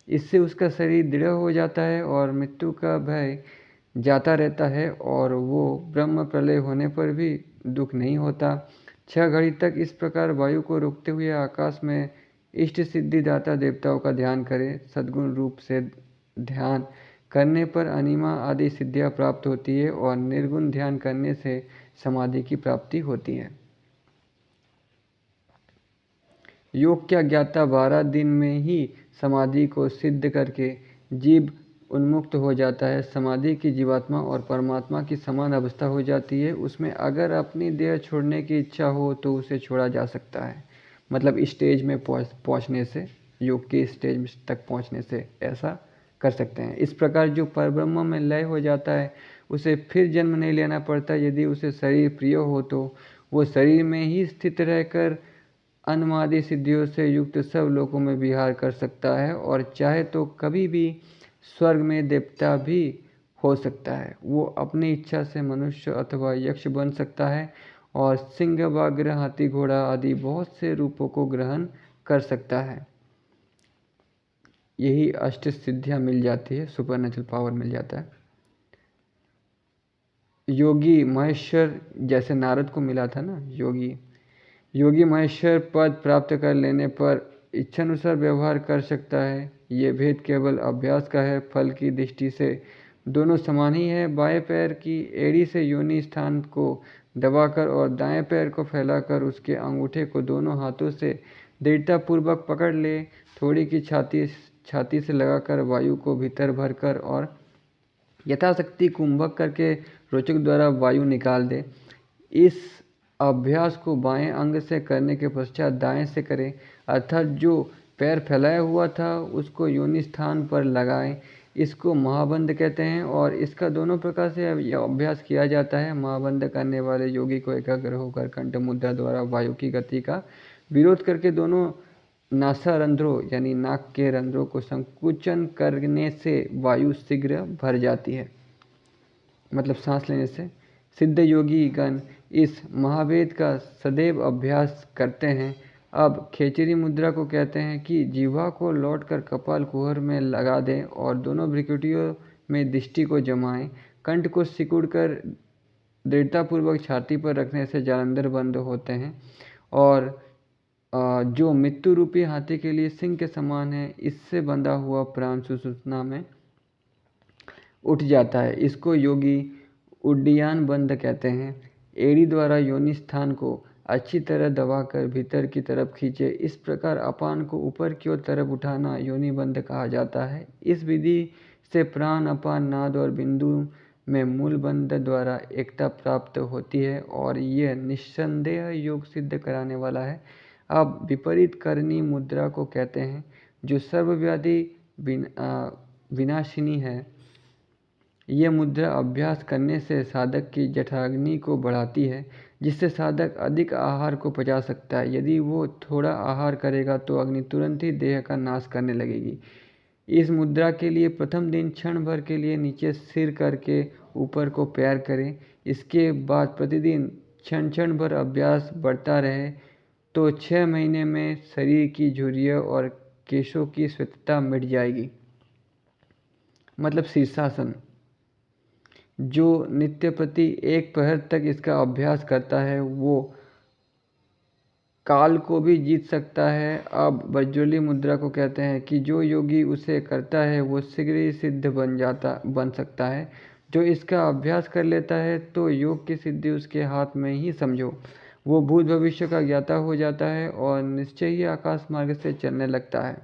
इससे उसका शरीर दृढ़ हो जाता है और मृत्यु का भय जाता रहता है और वो ब्रह्म प्रलय होने पर भी दुख नहीं होता। 6 घड़ी तक इस प्रकार वायु को रोकते हुए आकाश में इष्ट सिद्धिदाता देवताओं का ध्यान करें। सद्गुण रूप से ध्यान करने पर अनिमा आदि सिद्धियां प्राप्त होती है और निर्गुण ध्यान करने से समाधि की प्राप्ति होती है। योग क्या ज्ञाता 12 दिन में ही समाधि को सिद्ध करके जीव उन्मुक्त हो जाता है। समाधि की जीवात्मा और परमात्मा की समान अवस्था हो जाती है। उसमें अगर अपनी देह छोड़ने की इच्छा हो तो उसे छोड़ा जा सकता है। मतलब स्टेज में पहुंचने से, योग के स्टेज तक पहुंचने से ऐसा कर सकते हैं। इस प्रकार जो परब्रह्म में लय हो जाता है उसे फिर जन्म नहीं लेना पड़ता। यदि उसे शरीर प्रिय हो तो वो शरीर में ही स्थित रहकर अन्मादी सिद्धियों से युक्त सब लोकों में विहार कर सकता है और चाहे तो कभी भी स्वर्ग में देवता भी हो सकता है। वो अपनी इच्छा से मनुष्य अथवा यक्ष बन सकता है और सिंह, व्याघ्र, हाथी, घोड़ा आदि बहुत से रूपों को ग्रहण कर सकता है। यही अष्ट सिद्धियां मिल जाती है, सुपर नेचुरल पावर मिल जाता है। योगी महेश्वर जैसे नारद को मिला था ना, योगी महेश्वर पद प्राप्त कर लेने पर इच्छानुसार व्यवहार कर सकता है। ये भेद केवल अभ्यास का है। फल की दृष्टि से दोनों समान ही है। बाएं पैर की एड़ी से योनि स्थान को दबाकर और दाएं पैर को फैलाकर उसके अंगूठे को दोनों हाथों से दृढ़तापूर्वक पकड़ ले। थोड़ी की छाती से लगाकर वायु को भीतर भरकर और यथाशक्ति कुंभक करके रोचक द्वारा वायु निकाल दे। इस अभ्यास को बाएं अंग से करने के पश्चात दाएं से करें, अर्थात जो पैर फैलाया हुआ था उसको योनि स्थान पर लगाएं। इसको महाबंध कहते हैं और इसका दोनों प्रकार से अभ्यास किया जाता है। महाबंध करने वाले योगी को एकाग्र होकर कंठ मुद्रा द्वारा वायु की गति का विरोध करके दोनों नासा रंध्रों यानी नाक के रंध्रों को संकुचन करने से वायु शीघ्र भर जाती है। मतलब सांस लेने से। सिद्ध योगी गण इस महावेद का सदैव अभ्यास करते हैं। अब खेचरी मुद्रा को कहते हैं कि जीवा को लौटकर कपाल कुहर में लगा दें और दोनों भ्रुकुटियों में दृष्टि को जमाएं। कंठ को सिकुड़कर दृढ़तापूर्वक छाती पर रखने से जालंधर बंद होते हैं और जो मृत्यु रूपी हाथी के लिए सिंह के समान है, इससे बंधा हुआ प्राण सुषुम्ना में उठ जाता है। इसको योगी उड्डीयान बंद कहते हैं। एड़ी द्वारा योनि स्थान को अच्छी तरह दबाकर भीतर की तरफ खींचे। इस प्रकार अपान को ऊपर की तरफ उठाना योनि बंद कहा जाता है। इस विधि से प्राण, अपान, नाद और बिंदु में मूल बंध द्वारा एकता प्राप्त होती है और यह निस्संदेह योग सिद्ध कराने वाला है। अब विपरीत करनी मुद्रा को कहते हैं जो सर्वव्याधि विनाशिनी है। यह मुद्रा अभ्यास करने से साधक की जठराग्नि को बढ़ाती है, जिससे साधक अधिक आहार को पचा सकता है। यदि वो थोड़ा आहार करेगा तो अग्नि तुरंत ही देह का नाश करने लगेगी। इस मुद्रा के लिए प्रथम दिन क्षण भर के लिए नीचे सिर करके ऊपर को पैर करें। इसके बाद प्रतिदिन क्षण क्षण भर अभ्यास बढ़ता रहे तो 6 महीने में शरीर की झुर्रियों और केशों की श्वेतता मिट जाएगी। मतलब शीर्षासन। जो नित्य प्रति 1 पहर तक इसका अभ्यास करता है वो काल को भी जीत सकता है। अब वज्रली मुद्रा को कहते हैं कि जो योगी उसे करता है वो शीघ्र ही सिद्ध बन सकता है। जो इसका अभ्यास कर लेता है तो योग की सिद्धि उसके हाथ में ही समझो। वो भूत भविष्य का ज्ञाता हो जाता है और निश्चय ही आकाश मार्ग से चलने लगता है।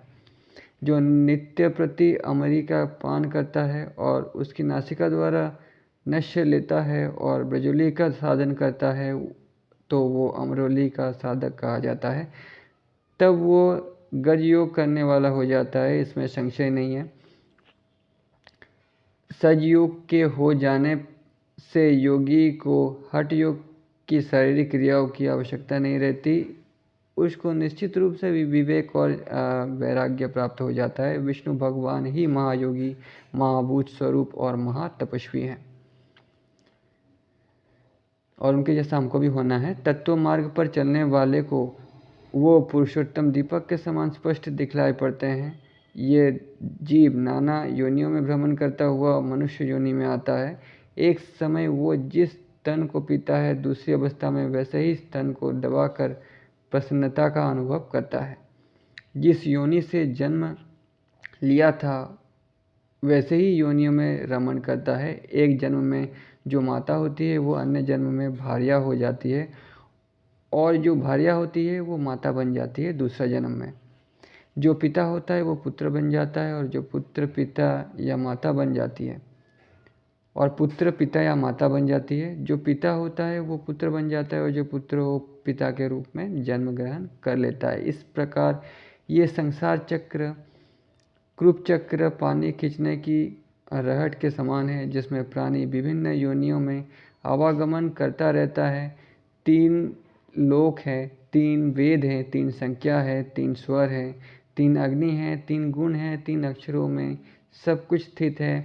जो नित्य प्रति अमरी का पान करता है और उसकी नासिका द्वारा नश्य लेता है और ब्रजोली का साधन करता है तो वो अमरोली का साधक कहा जाता है। तब वो गज योग करने वाला हो जाता है, इसमें संशय नहीं है। सज योग के हो जाने से योगी को हठ योग की शारीरिक क्रियाओं की आवश्यकता नहीं रहती, उसको निश्चित रूप से विवेक और वैराग्य प्राप्त हो जाता है। विष्णु भगवान ही महायोगी, महाभूत स्वरूप और महातपस्वी हैं और उनके जैसा हमको भी होना है। तत्व मार्ग पर चलने वाले को वो पुरुषोत्तम दीपक के समान स्पष्ट दिखलाई पड़ते हैं। ये जीव नाना योनियों में भ्रमण करता हुआ मनुष्य योनि में आता है। एक समय वो जिस स्तन को पीता है, दूसरी अवस्था में वैसे ही स्तन को दबाकर प्रसन्नता का अनुभव करता है। जिस योनि से जन्म लिया था वैसे ही योनियों में रमण करता है। एक जन्म में जो माता होती है वो अन्य जन्म में भार्या हो जाती है, और जो भार्या होती है वो माता बन जाती है दूसरा जन्म में। जो पिता होता है वो पुत्र बन जाता है, और जो पुत्र पिता या माता बन जाती है, और पुत्र पिता या माता बन जाती है। जो पिता होता है वो पुत्र बन जाता है, और जो पुत्र वो पिता के रूप में जन्म ग्रहण कर लेता है। इस प्रकार ये संसार चक्र कृप चक्र पानी खींचने की रहट के समान है, जिसमें प्राणी विभिन्न योनियों में आवागमन करता रहता है। 3 लोक हैं, 3 वेद हैं, 3 संख्या है, 3 स्वर है, 3 अग्नि है, 3 गुण है, 3 अक्षरों में सब कुछ स्थित है।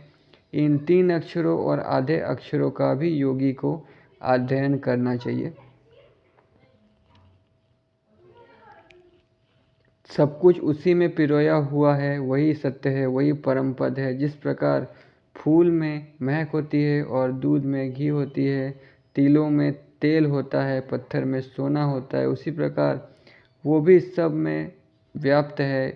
इन 3 अक्षरों और आधे अक्षरों का भी योगी को अध्ययन करना चाहिए। सब कुछ उसी में पिरोया हुआ है, वही सत्य है, वही परम पद है। जिस प्रकार फूल में महक होती है और दूध में घी होती है, तिलों में तेल होता है, पत्थर में सोना होता है, उसी प्रकार वो भी सब में व्याप्त है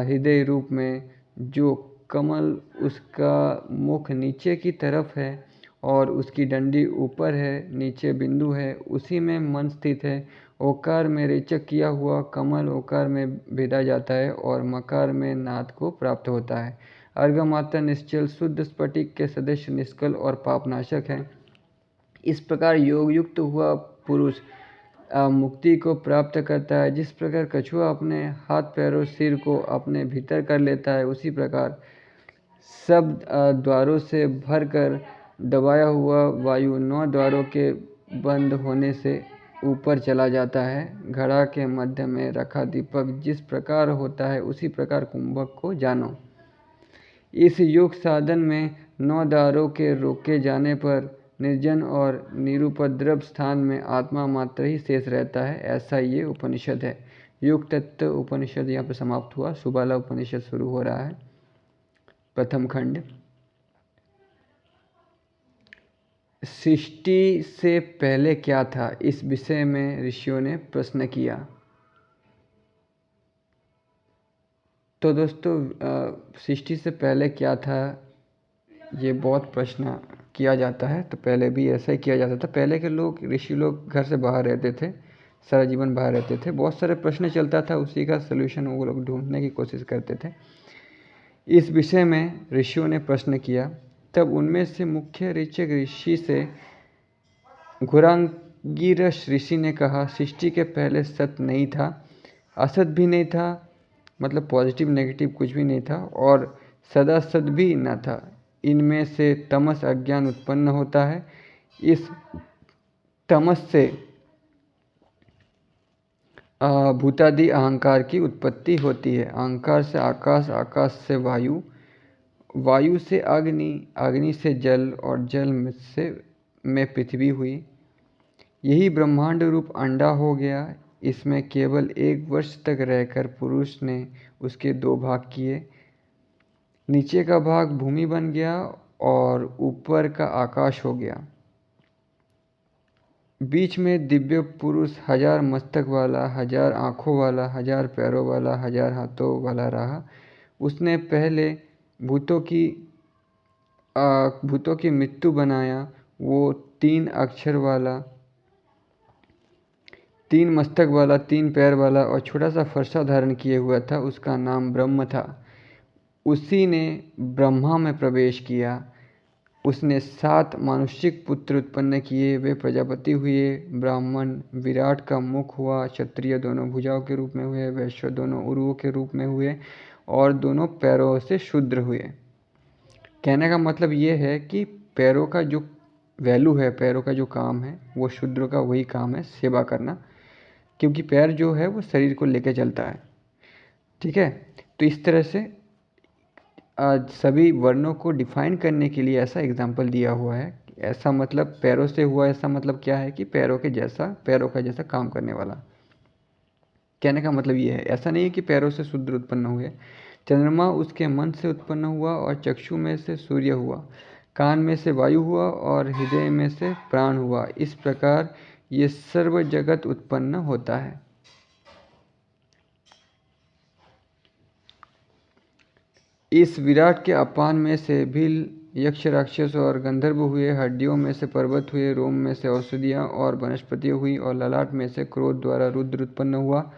हृदय रूप में। जो कमल उसका मुख नीचे की तरफ है और उसकी डंडी ऊपर है, नीचे बिंदु है, उसी में मन स्थित है। ओकार में रेचक किया हुआ कमल ओकार में भेदा जाता है और मकार में नाद को प्राप्त होता है। अर्घमाता निश्चल शुद्ध स्फटिक के सदस्य निष्कल और पापनाशक है। इस प्रकार योग युक्त हुआ पुरुष मुक्ति को प्राप्त करता है। जिस प्रकार कछुआ अपने हाथ पैरों सिर को अपने भीतर कर लेता है, उसी प्रकार सब द्वारों से भरकर दबाया हुआ वायु 9 द्वारों के बंद होने से ऊपर चला जाता है। घड़ा के मध्य में रखा दीपक जिस प्रकार होता है, उसी प्रकार कुंभक को जानो। इस योग साधन में 9 द्वारों के रोके जाने पर निर्जन और निरुपद्रव स्थान में आत्मा मात्र ही शेष रहता है। ऐसा ये उपनिषद है। योग तत्व उपनिषद यहाँ पर समाप्त हुआ। सुबाला उपनिषद शुरू हो रहा है। प्रथम खंड। सृष्टि से पहले क्या था, इस विषय में ऋषियों ने प्रश्न किया। तो दोस्तों सृष्टि से पहले क्या था, ये बहुत प्रश्न किया जाता है। तो पहले भी ऐसा ही किया जाता था। पहले के लोग ऋषि लोग घर से बाहर रहते थे, सारा जीवन बाहर रहते थे, बहुत सारे प्रश्न चलता था, उसी का सलूशन वो लोग ढूंढने की कोशिश करते थे। इस विषय में ऋषियों ने प्रश्न किया। तब उनमें से मुख्य ऋचक ऋषि से घुरांगिरस ऋषि ने कहा, सृष्टि के पहले सत्य नहीं था, असत भी नहीं था, मतलब पॉजिटिव नेगेटिव कुछ भी नहीं था, और सदा सत भी न था। इनमें से तमस अज्ञान उत्पन्न होता है। इस तमस से भूतादि अहंकार की उत्पत्ति होती है। अहंकार से आकाश, आकाश से वायु, वायु से अग्नि, अग्नि से जल और जल में पृथ्वी हुई। यही ब्रह्मांड रूप अंडा हो गया। इसमें केवल 1 वर्ष तक रहकर पुरुष ने उसके 2 भाग किए। नीचे का भाग भूमि बन गया और ऊपर का आकाश हो गया। बीच में दिव्य पुरुष 1000 मस्तक वाला, 1000 आँखों वाला, 1000 पैरों वाला, 1000 हाथों वाला रहा। उसने पहले भूतों की मृत्यु बनाया। वो 3 अक्षर वाला, 3 मस्तक वाला, 3 पैर वाला और छोटा सा फरसा धारण किए हुआ था। उसका नाम ब्रह्म था। उसी ने ब्रह्मा में प्रवेश किया। उसने 7 मानुषिक पुत्र उत्पन्न किए। वे प्रजापति हुए, ब्राह्मण विराट का मुख हुआ, क्षत्रिय दोनों भुजाओं के रूप में हुए, वैश्य दोनों उरुओं के रूप में हुए और दोनों पैरों से शूद्र हुए। कहने का मतलब ये है कि पैरों का जो वैल्यू है, पैरों का जो काम है, वो शूद्रों का वही काम है, सेवा करना, क्योंकि पैर जो है वो शरीर को लेके चलता है। ठीक है, तो इस तरह से सभी वर्णों को डिफाइन करने के लिए ऐसा एग्जाम्पल दिया हुआ है। ऐसा मतलब पैरों से हुआ, ऐसा मतलब क्या है कि पैरों का जैसा काम करने वाला। कहने का मतलब ये है, ऐसा नहीं है कि पैरों से शूद्र उत्पन्न हुए। चंद्रमा उसके मन से उत्पन्न हुआ और चक्षु में से सूर्य हुआ, कान में से वायु हुआ और हृदय में से प्राण हुआ। इस प्रकार ये सर्व जगत उत्पन्न होता है। इस विराट के अपान में से भील, यक्ष, राक्षस और गंधर्व हुए, हड्डियों में से पर्वत हुए, रोम में से औषधियाँ और वनस्पतियाँ हुई और ललाट में से क्रोध द्वारा रुद्र उत्पन्न हुआ।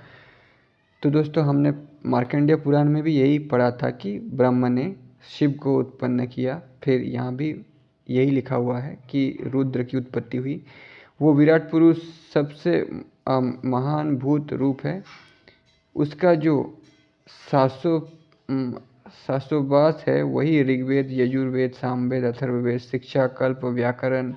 तो दोस्तों, हमने मार्कंडेय पुराण में भी यही पढ़ा था कि ब्रह्मा ने शिव को उत्पन्न किया। फिर यहाँ भी यही लिखा हुआ है कि रुद्र की उत्पत्ति हुई। वो विराट पुरुष सबसे महान भूत रूप है। उसका जो शास्त्रोभास है वही ऋग्वेद, यजुर्वेद, सामवेद, अथर्ववेद, शिक्षा, कल्प, व्याकरण,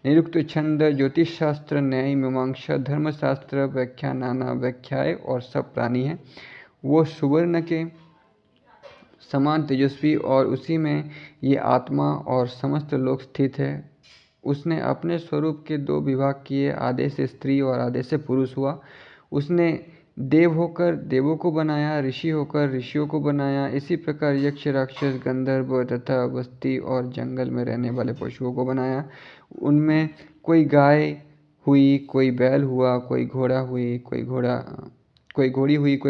निरुक्त, छंद, ज्योतिष शास्त्र, न्याय, मीमांसा, धर्मशास्त्र, व्याख्या, नाना व्याख्याएं और सब प्राणी हैं। वो सुवर्ण के समान तेजस्वी और उसी में ये आत्मा और समस्त लोग स्थित है। उसने अपने स्वरूप के 2 विभाग किए, आधे से स्त्री और आधे से पुरुष हुआ। उसने देव होकर देवों को बनाया, ऋषि होकर ऋषियों को बनाया। इसी प्रकार यक्ष, राक्षस, गंधर्व तथा बस्ती और जंगल में रहने वाले पशुओं को बनाया। उनमें कोई गाय हुई, कोई बैल हुआ, कोई घोड़ी हुई, कोई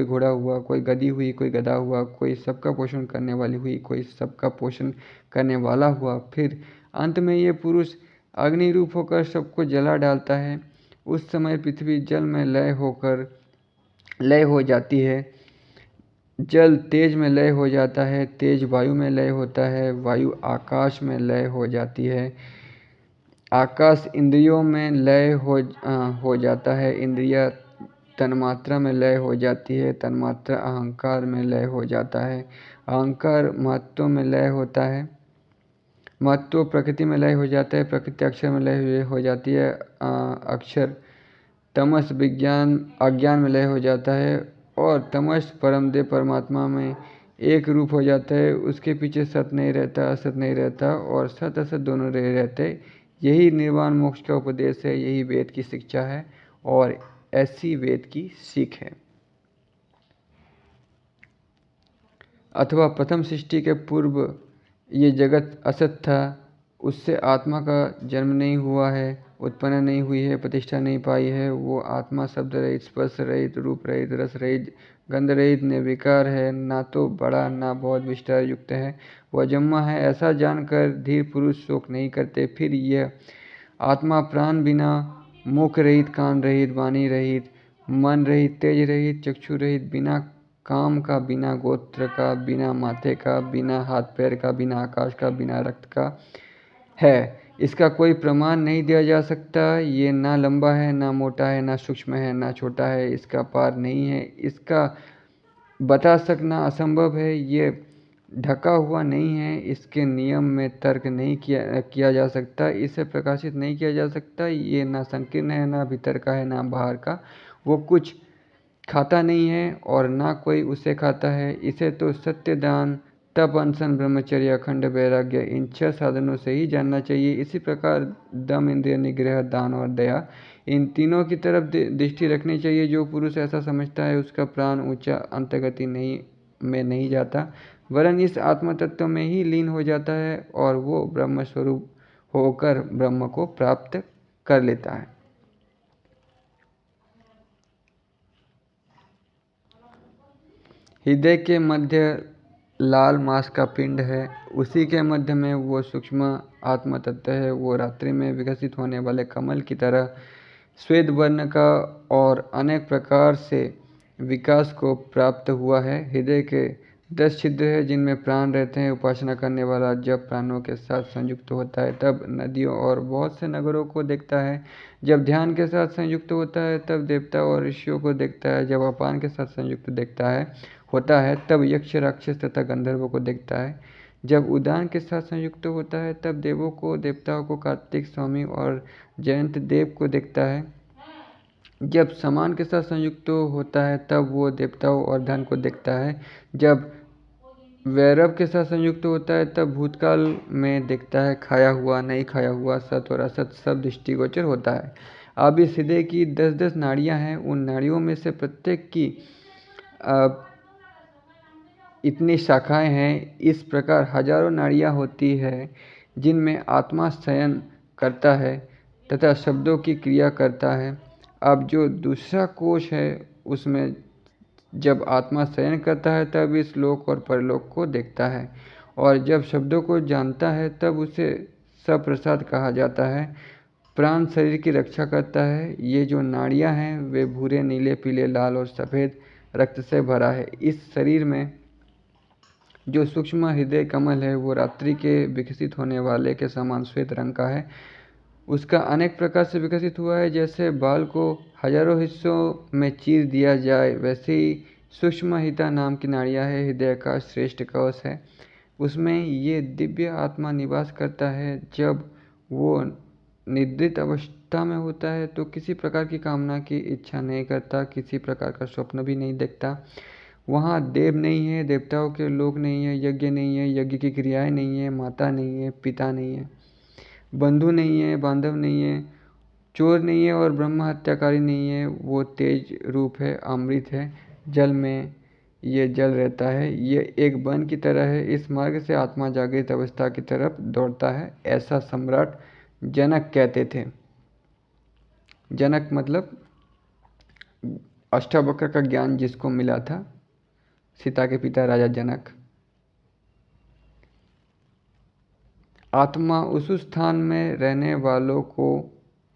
घोड़ा हुआ, कोई गधी हुई, कोई गधा हुआ, कोई सबका पोषण करने वाली हुई, कोई सबका पोषण करने वाला हुआ। फिर अंत में ये पुरुष अग्नि रूप होकर सबको जला डालता है। उस समय पृथ्वी जल में लय हो जाती है, जल तेज में लय हो जाता है, तेज वायु में लय होता है, वायु आकाश में लय हो जाती है, आकाश इंद्रियों में लय हो जाता है, इंद्रिया तन्मात्रा में लय हो जाती है, तन्मात्रा अहंकार में लय हो जाता है, अहंकार महत्व में लय होता है, महत्व प्रकृति में लय हो जाता है, प्रकृति अक्षर में लय हो जाती है, अक्षर तमस अज्ञान में लय हो जाता है और तमस परमदेव परमात्मा में एक रूप हो जाता है। उसके पीछे सत नहीं रहता, असत नहीं रहता और सत असत दोनों रहते। यही निर्वाण मोक्ष का उपदेश है, यही वेद की शिक्षा है और ऐसी वेद की सीख है। अथवा प्रथम सृष्टि के पूर्व ये जगत असत था, उससे आत्मा का जन्म नहीं हुआ है, उत्पन्न नहीं हुई है, प्रतिष्ठा नहीं पाई है। वो आत्मा शब्द रहित, स्पर्श रहित, रूप रहित, रस रहित, गंध रहित, निर्विकार है, ना तो बड़ा ना बहुत विस्तार युक्त है। वह अजन्मा है, ऐसा जानकर धीर पुरुष शोक नहीं करते। फिर यह आत्मा प्राण बिना, मुख रहित, कान रहित, वाणी रहित, मन रहित, तेज रहित, चक्षु रहित, बिना काम का, बिना गोत्र का, बिना माथे का, बिना हाथ पैर का, बिना आकाश का, बिना रक्त का है। इसका कोई प्रमाण नहीं दिया जा सकता। ये ना लंबा है, ना मोटा है, ना सूक्ष्म है, ना छोटा है, इसका पार नहीं है। इसका बता सकना असंभव है। ये ढका हुआ नहीं है, इसके नियम में तर्क नहीं किया जा सकता, इसे प्रकाशित नहीं किया जा सकता। ये ना संकीर्ण है, ना भीतर का है, ना बाहर का। वो कुछ खाता नहीं है और ना कोई उसे खाता है। इसे तो सत्य, दान, तप, अनशन, ब्रह्मचर्य, अखंड वैराग्य, इन 6 साधनों से ही जानना चाहिए। इसी प्रकार दम, इंद्रिय निग्रह, दान और दया, इन तीनों की तरफ दृष्टि रखनी चाहिए। जो पुरुष ऐसा समझता है उसका प्राण ऊंचा अंतर्गति में नहीं जाता, वरन इस आत्म तत्व में ही लीन हो जाता है और वो ब्रह्म स्वरूप होकर ब्रह्म को प्राप्त कर लेता है। हृदय के मध्य लाल मांस का पिंड है, उसी के मध्य में वो सूक्ष्म आत्म तत्व है। वो रात्रि में विकसित होने वाले कमल की तरह श्वेत वर्ण का और अनेक प्रकार से विकास को प्राप्त हुआ है। हृदय के 10 छिद्र है जिनमें प्राण रहते हैं। उपासना करने वाला जब प्राणों के साथ संयुक्त होता है तब नदियों और बहुत से नगरों को देखता है। जब ध्यान के साथ संयुक्त होता है तब देवता और ऋषियों को देखता है। जब अपान के साथ संयुक्त होता है तब यक्ष राक्षस तथा गंधर्वों को देखता है। जब उदान के साथ संयुक्त होता है तब देवों को, देवताओं को, कार्तिक स्वामी और जयंत देव को देखता है। जब समान के साथ संयुक्त होता है तब वो देवताओं और धन को देखता है। जब वैरव के साथ संयुक्त होता है तब भूतकाल में देखता है। खाया हुआ, नहीं खाया हुआ, सत और असत सब दृष्टिगोचर होता है। अब इस हृदय की 10-10 नाड़ियाँ हैं। उन नाड़ियों में से प्रत्येक की इतनी शाखाएं हैं। इस प्रकार हजारों नाड़ियाँ होती है जिनमें आत्मा शयन करता है तथा शब्दों की क्रिया करता है। अब जो दूसरा कोश है उसमें जब आत्मा शयन करता है तब इस लोक और परलोक को देखता है, और जब शब्दों को जानता है तब उसे सप्रसाद कहा जाता है। प्राण शरीर की रक्षा करता है। ये जो नाड़ियाँ हैं वे भूरे, नीले, पीले, लाल और सफ़ेद रक्त से भरा है। इस शरीर में जो सूक्ष्म हृदय कमल है वो रात्रि के विकसित होने वाले के समान श्वेत रंग का है। उसका अनेक प्रकार से विकसित हुआ है। जैसे बाल को हजारों हिस्सों में चीर दिया जाए वैसे ही सूक्ष्म हिता नाम की नाड़ियाँ है। हृदय का श्रेष्ठ कवच है, उसमें ये दिव्य आत्मा निवास करता है। जब वो निद्रित अवस्था में होता है तो किसी प्रकार की कामना की इच्छा नहीं करता, किसी प्रकार का स्वप्न भी नहीं देखता। वहाँ देव नहीं है, देवताओं के लोक नहीं है, यज्ञ नहीं है, यज्ञ की क्रियाएं नहीं है, माता नहीं है, पिता नहीं है, बंधु नहीं है, बांधव नहीं है, चोर नहीं है और ब्रह्म हत्याकारी नहीं है। वो तेज रूप है, अमृत है, जल में ये जल रहता है। ये एक वन की तरह है। इस मार्ग से आत्मा जागृत अवस्था की तरफ दौड़ता है, ऐसा सम्राट जनक कहते थे। जनक मतलब अष्टावक्र का ज्ञान जिसको मिला था, सीता के पिता राजा जनक। आत्मा उस स्थान में रहने वालों को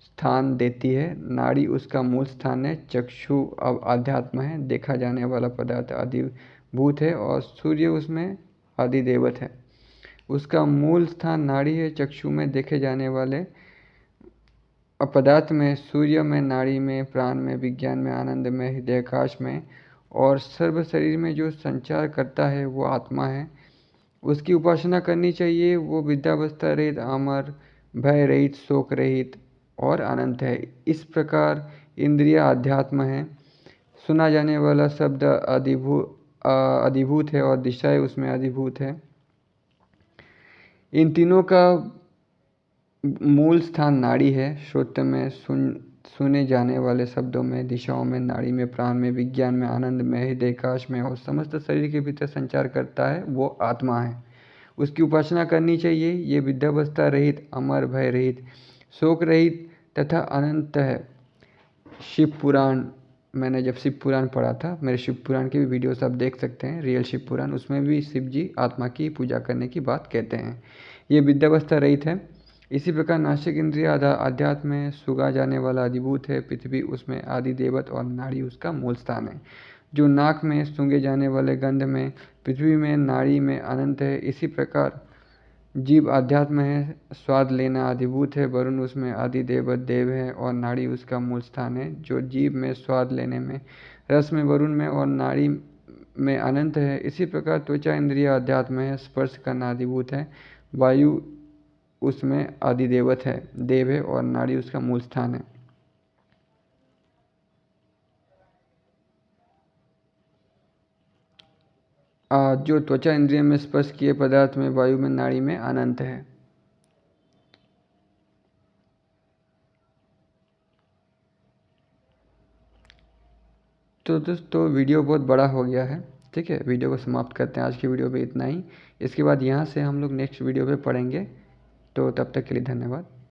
स्थान देती है। नाड़ी उसका मूल स्थान है। चक्षु अब आध्यात्म है, देखा जाने वाला पदार्थ अधिभूत है, और सूर्य उसमें अधिदेवत है। उसका मूल स्थान नाड़ी है। चक्षु में देखे जाने वाले पदार्थ में, सूर्य में, नाड़ी में, प्राण में, विज्ञान में, आनंद में, हृदयाकाश में और सर्व शरीर में जो संचार करता है वो आत्मा है। उसकी उपासना करनी चाहिए। वो विद्यावस्था रहित, अमर, भय रहित, शोक रहित और अनंत है। इस प्रकार इंद्रिय आध्यात्म है। सुना जाने वाला शब्द अधिभूत है और दिशाएं उसमें अधिभूत है। इन तीनों का मूल स्थान नाड़ी है। श्रोत्र में, सुने जाने वाले शब्दों में, दिशाओं में, नाड़ी में, प्राण में, विज्ञान में, आनंद में, हृदयाकाश में और समस्त शरीर के भीतर संचार करता है वो आत्मा है। उसकी उपासना करनी चाहिए। ये विद्यावस्था रहित, अमर, भय रहित, शोक रहित तथा अनंत है। शिव पुराण, मैंने जब शिव पुराण पढ़ा था, मेरे शिव पुराण की भी वीडियोस आप देख सकते हैं, रियल शिव पुराण, उसमें भी शिव जी आत्मा की पूजा करने की बात कहते हैं। ये विद्यावस्था रहित है। इसी प्रकार नासिक इंद्रिय आध्यात्म में, सुगा जाने वाला अधिभूत है। पृथ्वी उसमें आदिदेवत और नाड़ी उसका मूल स्थान है। जो नाक में, सूंघे जाने वाले गंध में, पृथ्वी में, नाड़ी में अनंत है। इसी प्रकार जीव आध्यात्म है। स्वाद लेना अधिभूत है। वरुण उसमें आदिदेवत देव है और नाड़ी उसका मूल स्थान है। जो जीव में, स्वाद लेने में, रस में, वरुण में और नाड़ी में अनंत है। इसी प्रकार त्वचा इंद्रिय अध्यात्म है। स्पर्श करना अधिभूत है। वायु उसमें आदिदेवत है, देव है और नाड़ी उसका मूल स्थान है। जो त्वचा इंद्रिय में स्पर्श किए पदार्थ में, वायु में, नाड़ी में अनंत है। तो दोस्तों वीडियो बहुत बड़ा हो गया है, ठीक है। वीडियो को समाप्त करते हैं। आज की वीडियो पे इतना ही। इसके बाद यहाँ से हम लोग नेक्स्ट वीडियो पे पढ़ेंगे। तो तब तक के लिए धन्यवाद।